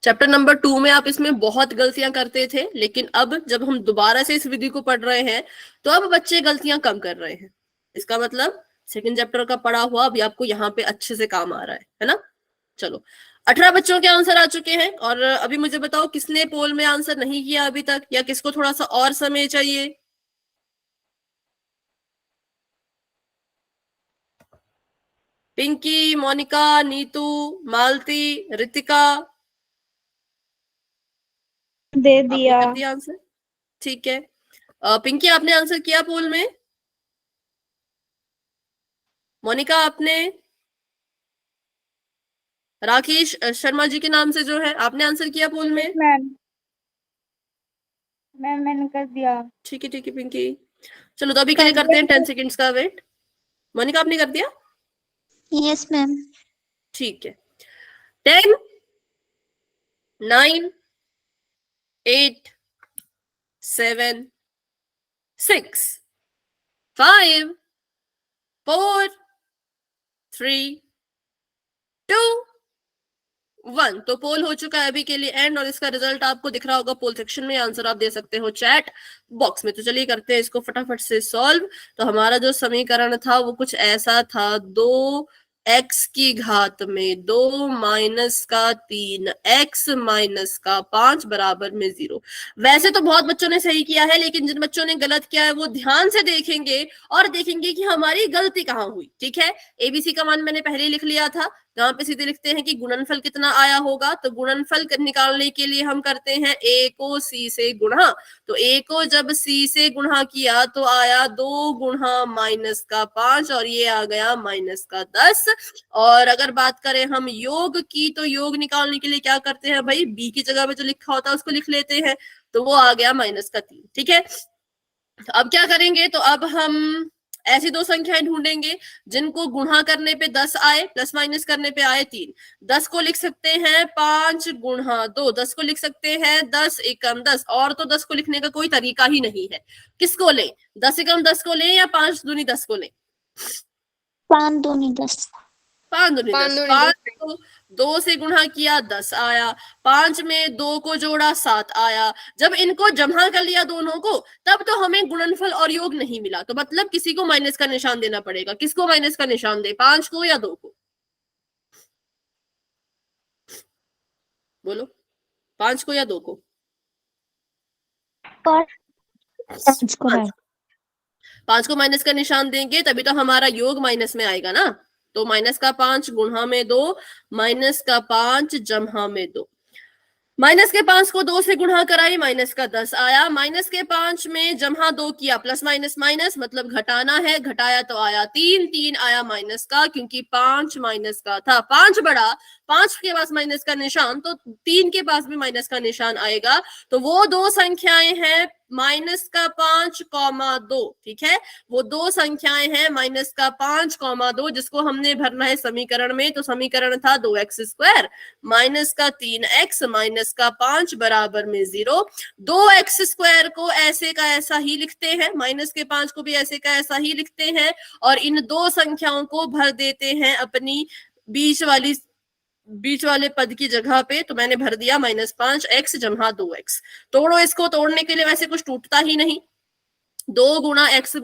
चैप्टर नंबर 2 में आप इसमें बहुत गलतियां करते थे, लेकिन अब जब हम दोबारा से इस विधि को पढ़ रहे हैं तो अब बच्चे गलतियां कम कर रहे हैं। इसका मतलब सेकंड चैप्टर का पढ़ा हुआ अभी आपको यहाँ पे अच्छे से काम आ रहा है ना। चलो, 18 बच्चों के आंसर आ चुके हैं, और अभी मुझे बताओ किसने पोल में आंसर नहीं किया अभी तक, या किसको थोड़ा सा और समय चाहिए। पिंकी, मोनिका, नीतू, मालती, रितिका, दे आपने दिया। कर दिया आंसर। ठीक है, पिंकी आपने आंसर किया पोल में, मोनिका आपने, राकेश शर्मा जी के नाम से जो है, आपने आंसर किया पोल में। मैम मैम मैंने कर दिया। ठीक है पिंकी, चलो तो अभी के लिए करते हैं 10 सेकेंड्स का वेट। मोनिका आपने कर दिया? Yes ma'am. ठीक है, 10 9 8 7 6 5 4 3 2 1। तो पोल हो चुका है अभी के लिए एंड, और इसका रिजल्ट आपको दिख रहा होगा पोल सेक्शन में, आंसर आप दे सकते हो चैट बॉक्स में। तो चलिए करते हैं इसको फटाफट से सॉल्व। तो हमारा जो समीकरण था वो कुछ ऐसा था, 2x की घात में 2 माइनस का 3 x माइनस का 5 बराबर में 0। वैसे तो बहुत बच्चों ने सही किया है, लेकिन जिन बच्चों ने गलत किया है वो ध्यान से देखेंगे और देखेंगे कि हमारी गलती कहाँ हुई। ठीक है, एबीसी का मान मैंने पहले ही लिख लिया था, यहाँ पे सीधे लिखते हैं कि गुणनफल कितना आया होगा। तो गुणनफल निकालने के लिए हम करते हैं a को c से गुणा। तो a को जब c से गुणा किया तो आया 2 गुणा माइनस का 5, और ये आ गया माइनस का 10। और अगर बात करें हम योग की, तो योग निकालने के लिए क्या करते हैं भाई, b की जगह पे जो लिखा होता है उसको लिख लेते हैं, तो वो आ गया माइनस का 3। ठीक है, तो अब क्या करेंगे, तो अब हम ऐसी दो संख्याएं ढूंढेंगे जिनको गुणा करने पे 10 आए, प्लस माइनस करने पे आए 3। 10 को लिख सकते हैं 5 गुणा 2, 10 को लिख सकते हैं 10 एकम 10, और तो 10 को लिखने का कोई तरीका ही नहीं है। किसको लें, 10 एकम 10 को लें या 5 दूनी 10 को लें? 5 दूनी 10। 5 दूनी 10, 5 को 2 से गुणा किया 10 आया, 5 में 2 को जोड़ा 7 आया। जब इनको जमा कर लिया दोनों को, तब तो हमें गुणनफल और योग नहीं मिला, तो मतलब किसी को माइनस का निशान देना पड़ेगा। किसको माइनस का निशान दे, 5 को या 2 को? बोलो, 5 को या 2 को? 5 को माइनस का निशान देंगे तभी तो हमारा योग माइनस में आएगा ना। तो माइनस का 5 गुणा में 2, माइनस का 5 जमा में 2। माइनस के 5 को 2 से गुणा कराई, माइनस का 10 आया। माइनस के 5 में जमा 2 किया, प्लस माइनस माइनस मतलब घटाना है, घटाया तो आया 3, 3 आया माइनस का, क्योंकि 5 माइनस का था। 5 बढ़ा 5 के पास माइनस का निशान, तो 3 के पास भी माइनस का निशान आएगा। तो वो दो संख्याएं हैं -5, 2, ठीक है, वो दो संख्याएं हैं -5, 2, जिसको हमने भरना है समीकरण में। तो समीकरण था 2x² -3x -5 बराबर में 0। 2x² को ऐसे का ऐसा ही लिखते हैं, -5 को भी ऐसे का ऐसा ही लिखते हैं, और इन दो संख्याओं को भर देते हैं अपनी बीच वाले पद की जगह पे। तो मैंने भर दिया -5x जमा 2x। तोड़ो इसको, तोड़ने के लिए वैसे कुछ टूटता ही नहीं, 2 गुणा x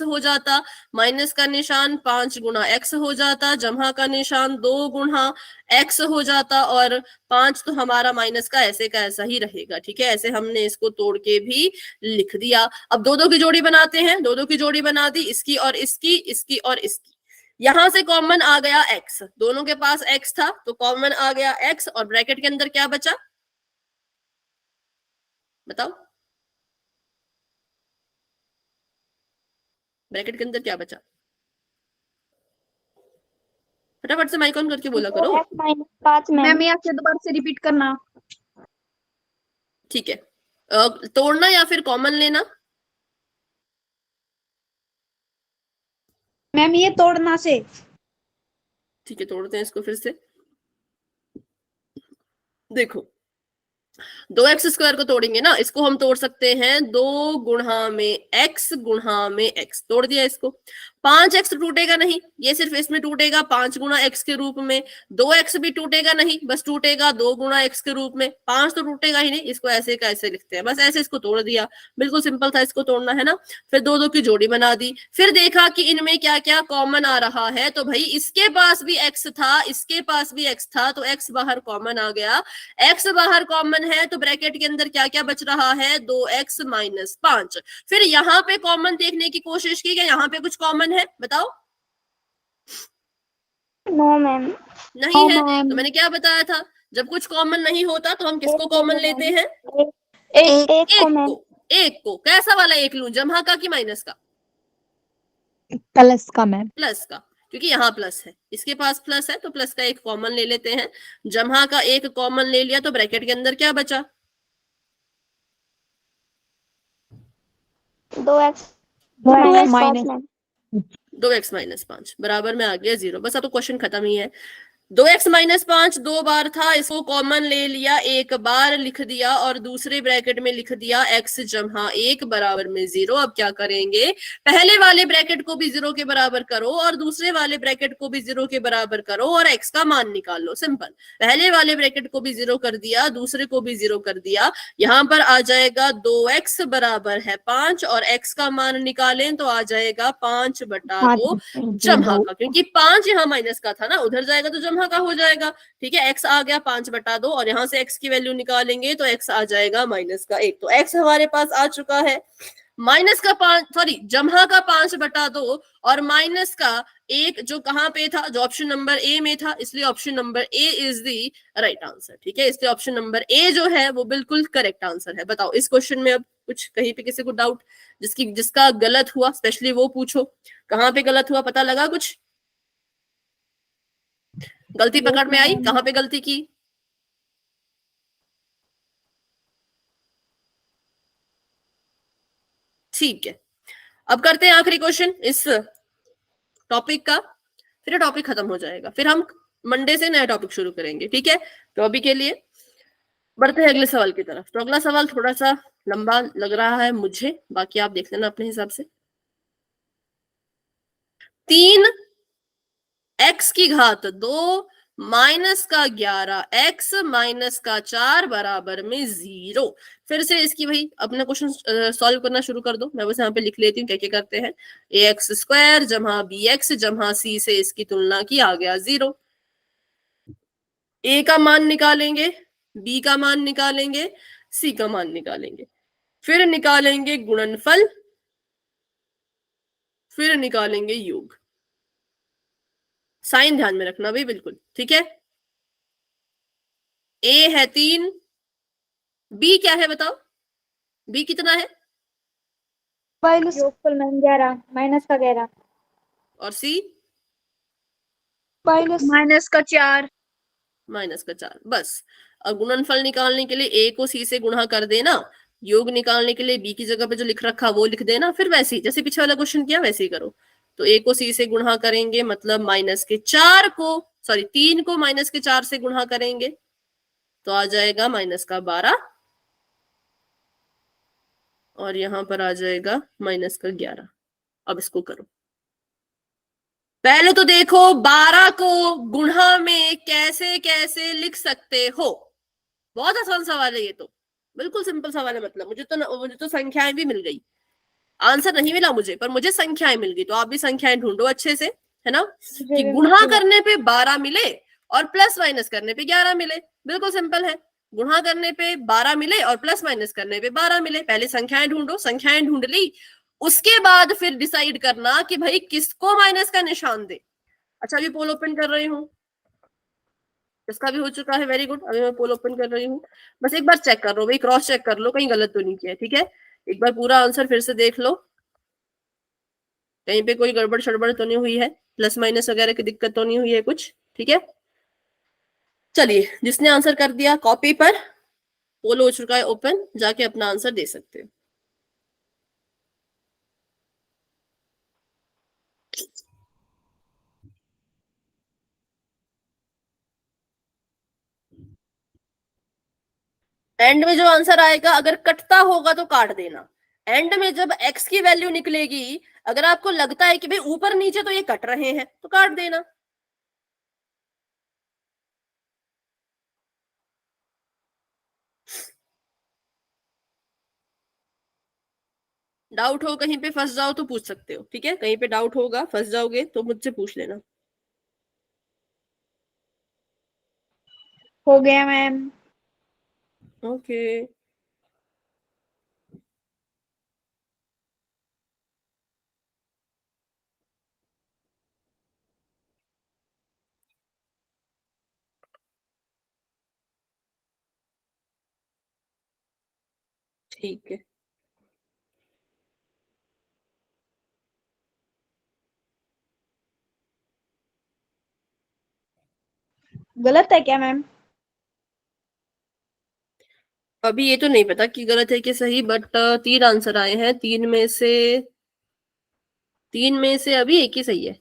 हो जाता, माइनस का निशान 5 गुणा x हो जाता, जमा का निशान 2 गुणा x हो जाता, और 5 तो हमारा माइनस का ऐसा ही रहेगा। ठीक है, ऐसे हमने इसको तोड़ के भी लिख दिया। अब दो की जोड़ी बनाते हैं, दो की जोड़ी बना दी, इसकी और इसकी, इसकी और इसकी। यहां से कॉमन आ गया x, दोनों के पास x था तो कॉमन आ गया x, और ब्रैकेट के अंदर क्या बचा बताओ, ब्रैकेट के अंदर क्या बचा, फटाफट से माइक ऑन करके बोला करो। -5 मैम यहाँ से दोबारा से रिपीट करना। ठीक है, तोड़ना या फिर कॉमन लेना? मैम ये तोड़ना से। ठीक है, तोड़ते हैं इसको फिर से। देखो 2x² को तोड़ेंगे ना, इसको हम तोड़ सकते हैं 2 गुणा में x गुणा में x। तोड़ दिया इसको। 5x टूटेगा नहीं, ये सिर्फ इसमें टूटेगा 5 गुणा x के रूप में। 2x भी टूटेगा नहीं, बस टूटेगा 2 गुणा x के रूप में। 5 तो टूटेगा ही नहीं, इसको ऐसे का ऐसे लिखते हैं, बस ऐसे इसको तोड़ दिया। बिल्कुल सिंपल था इसको तोड़ना, है ना। फिर दो की जोड़ी बना दी, फिर देखा कि इनमें क्या क्या कॉमन आ रहा है। तो भाई इसके पास भी x था, इसके पास भी x था, तो x बाहर कॉमन आ गया। x बाहर कॉमन है तो ब्रैकेट के अंदर क्या क्या बच रहा है, 2x - 5। फिर यहाँ पे कॉमन देखने की कोशिश की, क्या यहाँ पे कुछ कॉमन है बताओ? नो मैम, नहीं है। तो मैंने क्या बताया था, जब कुछ कॉमन नहीं होता तो हम किसको कॉमन लेते हैं? एक को। कैसा वाला एक लूं, जमा का कि माइनस का? प्लस का मैम। प्लस का, क्योंकि यहाँ प्लस है, इसके पास प्लस है तो प्लस का एक कॉमन ले लेते हैं। जमा का एक कॉमन ले लिया तो ब्रैकेट के अंदर क्या बचा? 2x -5 बराबर में आ गया 0। बस अब तो क्वेश्चन खत्म ही है। 2x - 5 दो बार था, इसको कॉमन ले लिया, एक बार लिख दिया, और दूसरे ब्रैकेट में लिख दिया x जमा 1 बराबर में 0। अब क्या करेंगे, पहले वाले ब्रैकेट को भी 0 के बराबर करो और दूसरे वाले ब्रैकेट को भी 0 के बराबर करो और x का मान निकाल लो। सिंपल, पहले वाले ब्रैकेट को भी 0 कर दिया, दूसरे को भी 0 कर दिया। यहां पर आ जाएगा 2x बराबर है 5, और x का मान निकालें तो आ जाएगा 5/2 जमा का, क्योंकि 5 यहाँ माइनस का था ना, उधर जाएगा तो जमा का हो जाएगा। ठीक है, x आ गया 5/2, और यहां से x की वैल्यू निकालेंगे तो x आ जाएगा -1। तो x हमारे पास आ चुका है जमा का 5/2 और माइनस का 1, जो कहां पे था, जो ऑप्शन नंबर ए में था, इसलिए option number A is the right answer. ठीक है, इसलिए ऑप्शन नंबर ए जो है वो बिल्कुल करेक्ट आंसर है। बताओ इस क्वेश्चन में अब कुछ कहीं पे किसी को डाउट, जिसका गलत हुआ स्पेशली वो पूछो। कहां पे गलत हुआ, पता लगा कुछ? गलती पकड़ में आई, कहां पे गलती की? ठीक है, अब करते हैं आखिरी क्वेश्चन इस टॉपिक का, फिर टॉपिक खत्म हो जाएगा, फिर हम मंडे से नया टॉपिक शुरू करेंगे। ठीक है, तो अभी के लिए बढ़ते हैं अगले सवाल की तरफ। तो अगला सवाल थोड़ा सा लंबा लग रहा है मुझे, बाकी आप देख लेना अपने हिसाब से। 3x की घात 2 माइनस का 11x माइनस का 4 बराबर में 0। फिर से इसकी वही अपना क्वेश्चन सॉल्व करना शुरू कर दो। मैं बस यहाँ पे लिख लेती हूँ क्या क्या करते हैं। ax² जमा bx जमा c से इसकी तुलना की, आ गया 0। a का मान निकालेंगे, b का मान निकालेंगे, c का मान निकालेंगे, फिर निकालेंगे गुणनफल, फिर निकालेंगे योग। साइन ध्यान में रखना भाई, बिल्कुल ठीक है। a है 3, b क्या है बताओ, b कितना है? योगफल मैम 11 माइनस का 11 और c माइनस का 4 -4 बस। अब गुणनफल निकालने के लिए ए को सी से गुणा कर देना, योग निकालने के लिए बी की जगह पे जो लिख रखा वो लिख देना, फिर वैसे ही जैसे पीछे वाला क्वेश्चन किया वैसे ही करो। तो ए को सी से गुणा करेंगे मतलब -4 को, सॉरी 3 को -4 से गुणा करेंगे तो आ जाएगा -12 और यहां पर आ जाएगा -11। अब इसको करो। पहले तो देखो 12 को गुणा में कैसे कैसे लिख सकते हो। बहुत आसान सवाल है ये तो, बिल्कुल सिंपल सवाल है। मतलब मुझे तो संख्याएं भी मिल गई, आंसर नहीं मिला मुझे, पर मुझे संख्याएं मिल गई। तो आप भी संख्याएं ढूंढो अच्छे से, है ना, कि गुणा करने पे 12 मिले और प्लस माइनस करने पे 11 मिले। बिल्कुल सिंपल है, गुणा करने पे 12 मिले और प्लस माइनस करने पे 12 मिले। पहले संख्याएं ढूंढो, संख्याएं ढूंढ ली, उसके बाद फिर डिसाइड करना कि भाई किसको माइनस का निशान दे। अच्छा, अभी पोल ओपन कर रही हूँ, इसका भी हो चुका है, वेरी गुड। अभी मैं पोल ओपन कर रही हूँ, बस एक बार चेक कर लो भाई, क्रॉस चेक कर लो कहीं गलत तो नहीं किया, ठीक है। एक बार पूरा आंसर फिर से देख लो, कहीं पे कोई गड़बड़ शड़बड़ तो नहीं हुई है, प्लस माइनस वगैरह की दिक्कत तो नहीं हुई है कुछ, ठीक है। चलिए, जिसने आंसर कर दिया कॉपी पर, पोल हो चुका है ओपन, जाके अपना आंसर दे सकते हो। एंड में जो आंसर आएगा अगर कटता होगा तो काट देना। एंड में जब x की वैल्यू निकलेगी, अगर आपको लगता है कि भाई ऊपर नीचे तो ये कट रहे हैं तो काट देना। डाउट हो, कहीं पे फंस जाओ तो पूछ सकते हो, ठीक है। कहीं पे डाउट होगा, फंस जाओगे तो मुझसे पूछ लेना। हो गया मैम। ओके। ठीक है, गलत है क्या मैम? अभी ये तो नहीं पता कि गलत है कि सही, बट 3 आंसर आए हैं, 3 में से अभी एक ही सही है।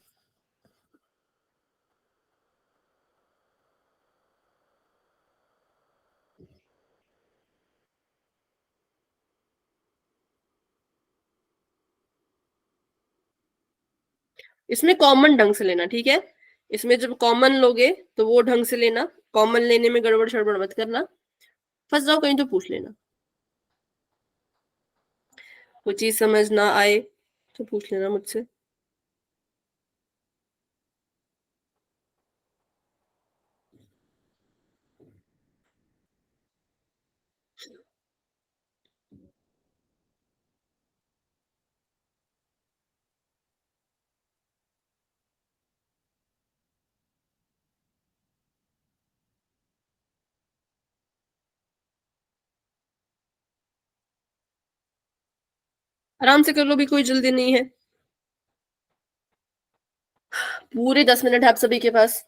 इसमें कॉमन ढंग से लेना, ठीक है। इसमें जब कॉमन लोगे तो वो ढंग से लेना, कॉमन लेने में गड़बड़ शड़बड़ मत करना, फंस जाओ कहीं तो पूछ लेना। कोई चीज समझ ना आए तो पूछ लेना मुझसे। आराम से कर लो भी, कोई जल्दी नहीं है। पूरे 10 मिनट है आप सभी के पास।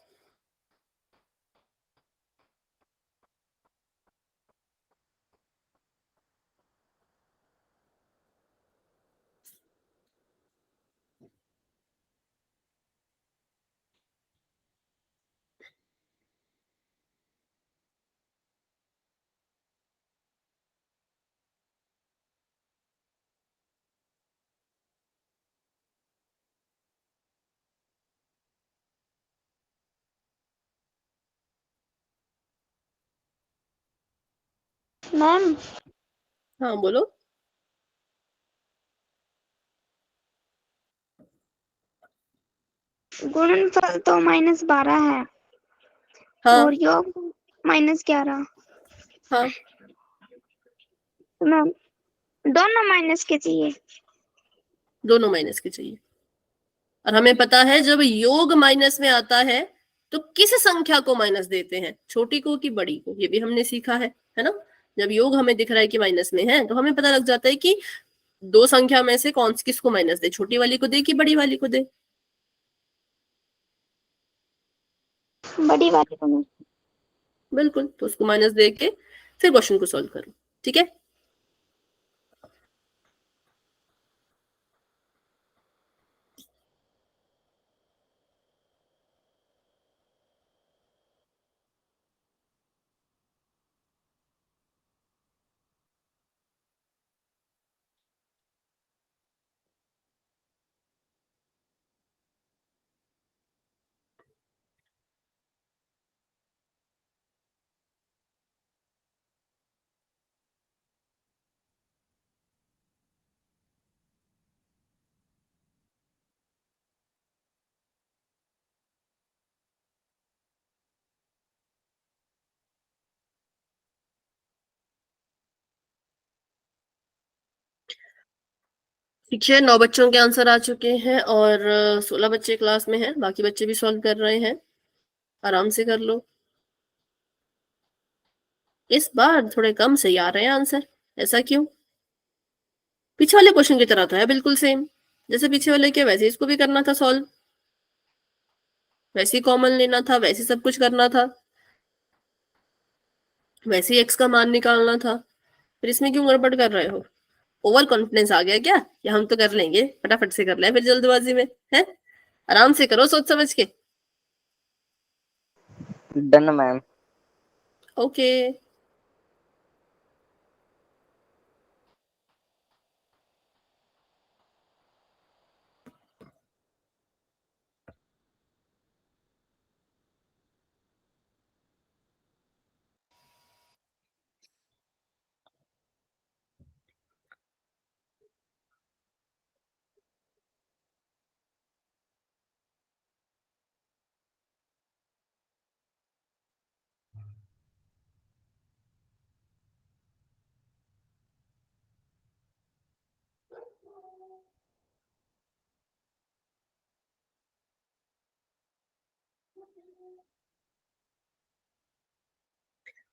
मैम हाँ बोलो। गुणनफल तो -12 है हाँ और योग -11। हाँ, तो मैम दोनों माइनस के चाहिए। दोनों माइनस के चाहिए। और हमें पता है जब योग माइनस में आता है तो किस संख्या को माइनस देते हैं, छोटी को कि बड़ी को, ये भी हमने सीखा है ना। जब योग हमें दिख रहा है कि माइनस में है तो हमें पता लग जाता है कि दो संख्या में से कौन किसको माइनस दे, छोटी वाली को दे कि बड़ी वाली को दे। बड़ी वाली को मैम। बिल्कुल, तो उसको माइनस दे के फिर क्वेश्चन को सॉल्व करो, ठीक है। ठीक है, 9 बच्चों के आंसर आ चुके हैं और 16 बच्चे क्लास में हैं, बाकी बच्चे भी सॉल्व कर रहे हैं, आराम से कर लो। इस बार थोड़े कम सही आ रहे हैं आंसर, ऐसा क्यों? पीछे वाले क्वेश्चन की तरह तो है बिल्कुल सेम, जैसे पीछे वाले के वैसे इसको भी करना था सॉल्व, वैसे ही कॉमन लेना था, वैसे सब कुछ करना था, वैसे ही एक्स का मान निकालना था, फिर इसमें क्यों गड़बड़ कर रहे हो? ओवर कॉन्फिडेंस आ गया क्या? या हम तो कर लेंगे, फटाफट से कर ले फिर जल्दबाजी में, है? आराम से करो सोच समझ के। Done ma'am. ओके,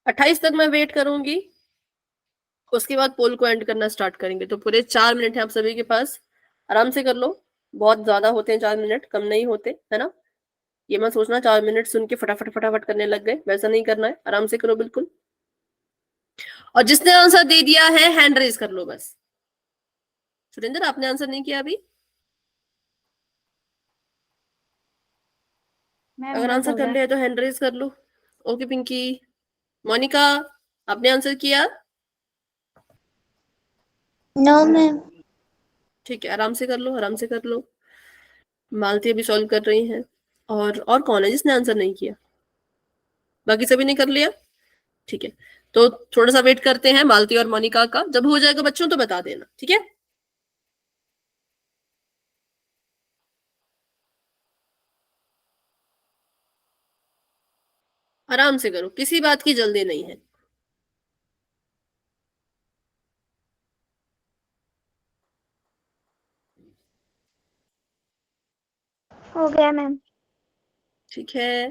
अट्ठाईस तक मैं वेट करूंगी, उसके बाद पोल को एंड करना स्टार्ट करेंगे। तो पूरे 4 मिनट है आप सभी के पास, आराम से कर लो। बहुत ज्यादा होते हैं 4 मिनट, कम नहीं होते, है ना? ये मत सोचना 4 मिनट सुन के फटाफट फटाफट करने लग गए, वैसा नहीं करना है, आराम से करो बिल्कुल। और जिसने आंसर दे दिया है हैंड रेज कर लो बस। सुरेंद्र, आपने आंसर नहीं किया अभी? मैम अगर बस आंसर हो कर गया। लिया तो हैंड रेज कर लो। ओके पिंकी। मोनिका, आपने आंसर किया? No ma'am. ठीक है, आराम से कर लो, आराम से कर लो। मालती अभी सॉल्व कर रही हैं। और कौन है जिसने आंसर नहीं किया? बाकी सभी ने कर लिया? ठीक है, तो थोड़ा सा वेट करते हैं मालती और मोनिका का, जब हो जाएगा बच्चों तो बता देना, ठीक है? आराम से करो, किसी बात की जल्दी नहीं है। हो गया मैम। ठीक है,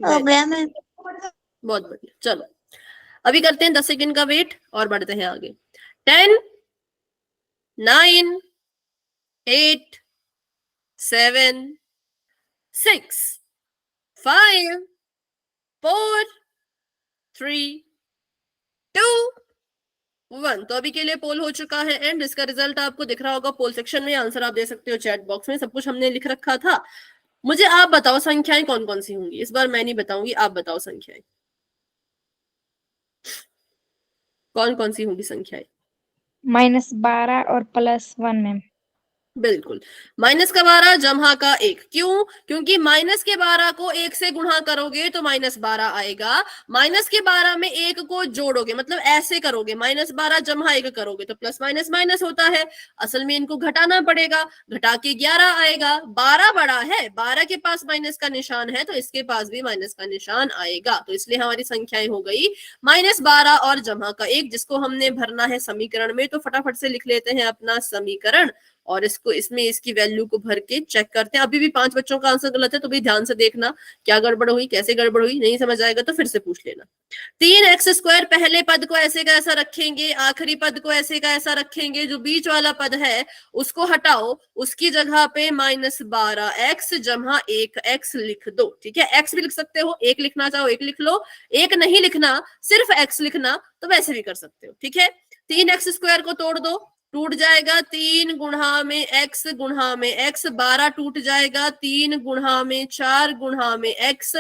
हो गया मैम। बहुत बढ़िया। चलो अभी करते हैं 10 सेकंड का वेट और बढ़ते हैं आगे। 10, 9, 8, 7, 6, 5, 4, 3, 2, 1। तो अभी के लिए पोल हो चुका है एंड इसका रिजल्ट आपको दिख रहा होगा पोल सेक्शन में, आंसर आप दे सकते हो चैट बॉक्स में, सब कुछ हमने लिख रखा था। मुझे आप बताओ संख्याएं कौन कौन सी होंगी, इस बार मैं नहीं बताऊंगी, आप बताओ संख्याएं कौन कौन सी होंगी संख्याएं। -12 और +1 मैम। बिल्कुल, माइनस का 12 जमहा का 1। क्यों? क्योंकि माइनस के 12 को 1 से गुणा करोगे तो -12 आएगा, माइनस के 12 में 1 को जोड़ोगे, मतलब ऐसे करोगे, -12 जमहा 1 करोगे तो प्लस माइनस माइनस होता है। असल में इनको घटाना पड़ेगा, घटा के 11 आएगा। 12 बड़ा है, 12 के पास माइनस का निशान है तो इसके पास भी माइनस का निशान आएगा, तो इसलिए हमारी संख्याएं हो गई -12 और जमहा का 1, जिसको हमने भरना है समीकरण में। तो फटाफट से लिख लेते हैं अपना समीकरण। और इसको इसमें इसकी वैल्यू को भर के चेक करते हैं। अभी भी 5 बच्चों का आंसर गलत है, तो भी ध्यान से देखना क्या गड़बड़ हुई, कैसे गड़बड़ हुई। नहीं समझ आएगा तो फिर से पूछ लेना। 3x² पहले पद को ऐसे का ऐसा रखेंगे, आखिरी पद को ऐसे का ऐसा रखेंगे, जो बीच वाला पद है उसको हटाओ, उसकी जगह पे -12x जमा 1x लिख दो। ठीक है, x भी लिख सकते हो, 1 लिखना चाहो 1 लिख लो, 1 नहीं लिखना सिर्फ x लिखना तो वैसे भी कर सकते हो। ठीक है, 3x² को तोड़ दो, टूट जाएगा 3 गुणा में x गुणा में x, 12 टूट जाएगा 3 गुणा में 4 गुणा में x,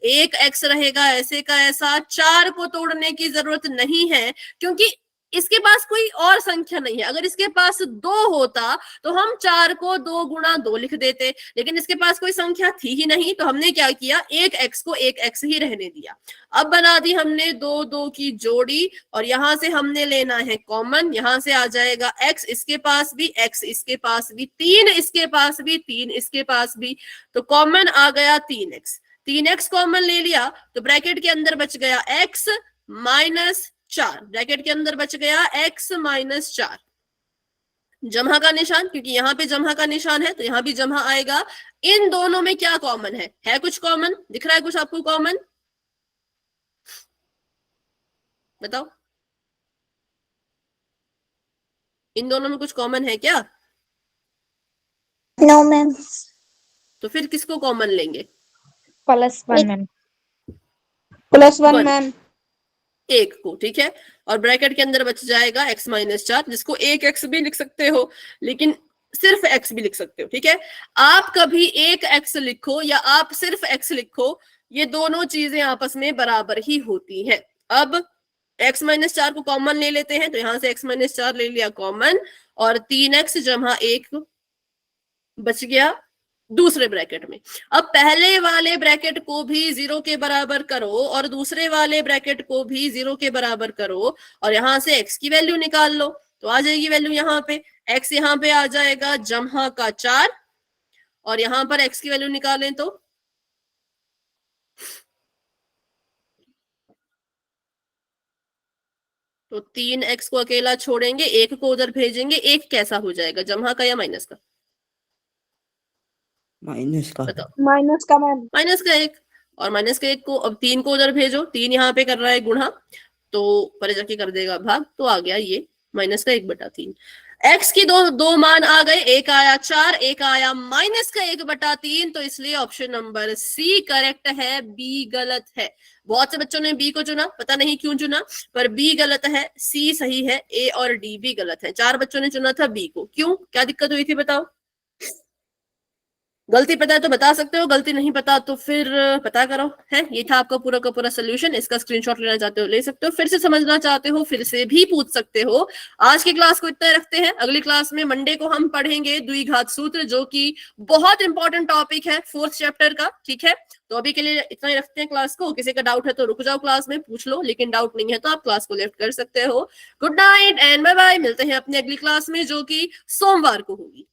1 x रहेगा ऐसे का ऐसा। 4 को तोड़ने की जरूरत नहीं है क्योंकि इसके पास कोई और संख्या नहीं है। अगर इसके पास 2 होता तो हम 4 को 2 गुणा 2 लिख देते, लेकिन इसके पास कोई संख्या थी ही नहीं, तो हमने क्या किया, 1x को 1x ही रहने दिया। अब बना दी हमने 2 2 की जोड़ी, और यहां से हमने लेना है कॉमन, यहां से आ जाएगा x इसके पास भी, x इसके पास भी, 3 इसके पास भी, 3 इसके पास भी, तो कॉमन आ गया 3x। 3x कॉमन ले लिया तो ब्रैकेट के अंदर बच गया x -4, ब्रैकेट के अंदर बच गया x -4। जमा का निशान, क्योंकि यहाँ पे जमा का निशान है तो यहाँ भी जमा आएगा। इन दोनों में क्या कॉमन है कुछ कॉमन दिख रहा है कुछ आपको कॉमन? बताओ, इन दोनों में कुछ कॉमन है क्या? No ma'am. तो फिर किसको कॉमन लेंगे? +1 मैम। +1 मैम। 1 को। ठीक है, और ब्रैकेट के अंदर बच जाएगा x -4, जिसको 1x भी लिख सकते हो, लेकिन सिर्फ x भी लिख सकते हो। ठीक है, आप कभी 1x लिखो या आप सिर्फ x लिखो, ये दोनों चीजें आपस में बराबर ही होती हैं। अब x -4 को कॉमन ले लेते हैं, तो यहां से x -4 ले लिया कॉमन, और 3x जमा 1 बच गया दूसरे ब्रैकेट में। अब पहले वाले ब्रैकेट को भी 0 के बराबर करो और दूसरे वाले ब्रैकेट को भी 0 के बराबर करो, और यहां से x की वैल्यू निकाल लो, तो आ जाएगी वैल्यू यहाँ पे, x यहाँ पे आ जाएगा जमा का 4, और यहां पर x की वैल्यू निकालें तो तो 3x को अकेला छोड़ेंगे, 1 को उधर भेजेंगे, 1 कैसा हो जाएगा, जमा का या माइनस का? माइनस का। बताओ। माइनस का मैम। माइनस का 1, और माइनस का 1 को अब 3 को उधर भेजो, 3 यहाँ पे कर रहा है गुणा, तो परे जाके कर देगा भाग, तो आ गया ये माइनस का 1/3। x की दो मान आ गए, एक आया 4, एक आया माइनस का 1/3, तो इसलिए ऑप्शन नंबर सी करेक्ट है, बी गलत है। बहुत से बच्चों ने बी को चुना, पता नहीं क्यों चुना, पर बी गलत है, सी सही है, ए और डी भी गलत है। 4 बच्चों ने चुना था बी को, क्यों, क्या दिक्कत हुई थी बताओ? गलती पता है तो बता सकते हो, गलती नहीं पता तो फिर पता करो। है, ये था आपका पूरा का पूरा सोल्यूशन। इसका स्क्रीनशॉट लेना चाहते हो ले सकते हो, फिर से समझना चाहते हो फिर से भी पूछ सकते हो। आज की क्लास को इतना रखते हैं, अगली क्लास में मंडे को हम पढ़ेंगे द्विघात सूत्र, जो कि बहुत इंपॉर्टेंट टॉपिक है 4th चैप्टर का। ठीक है, तो अभी के लिए इतना ही रखते हैं क्लास को। किसी का डाउट है तो रुक जाओ, क्लास में पूछ लो, लेकिन डाउट नहीं है तो आप क्लास को लेफ्ट कर सकते हो। Good night and bye bye, मिलते हैं अपनी अगली क्लास में जो कि सोमवार को होगी।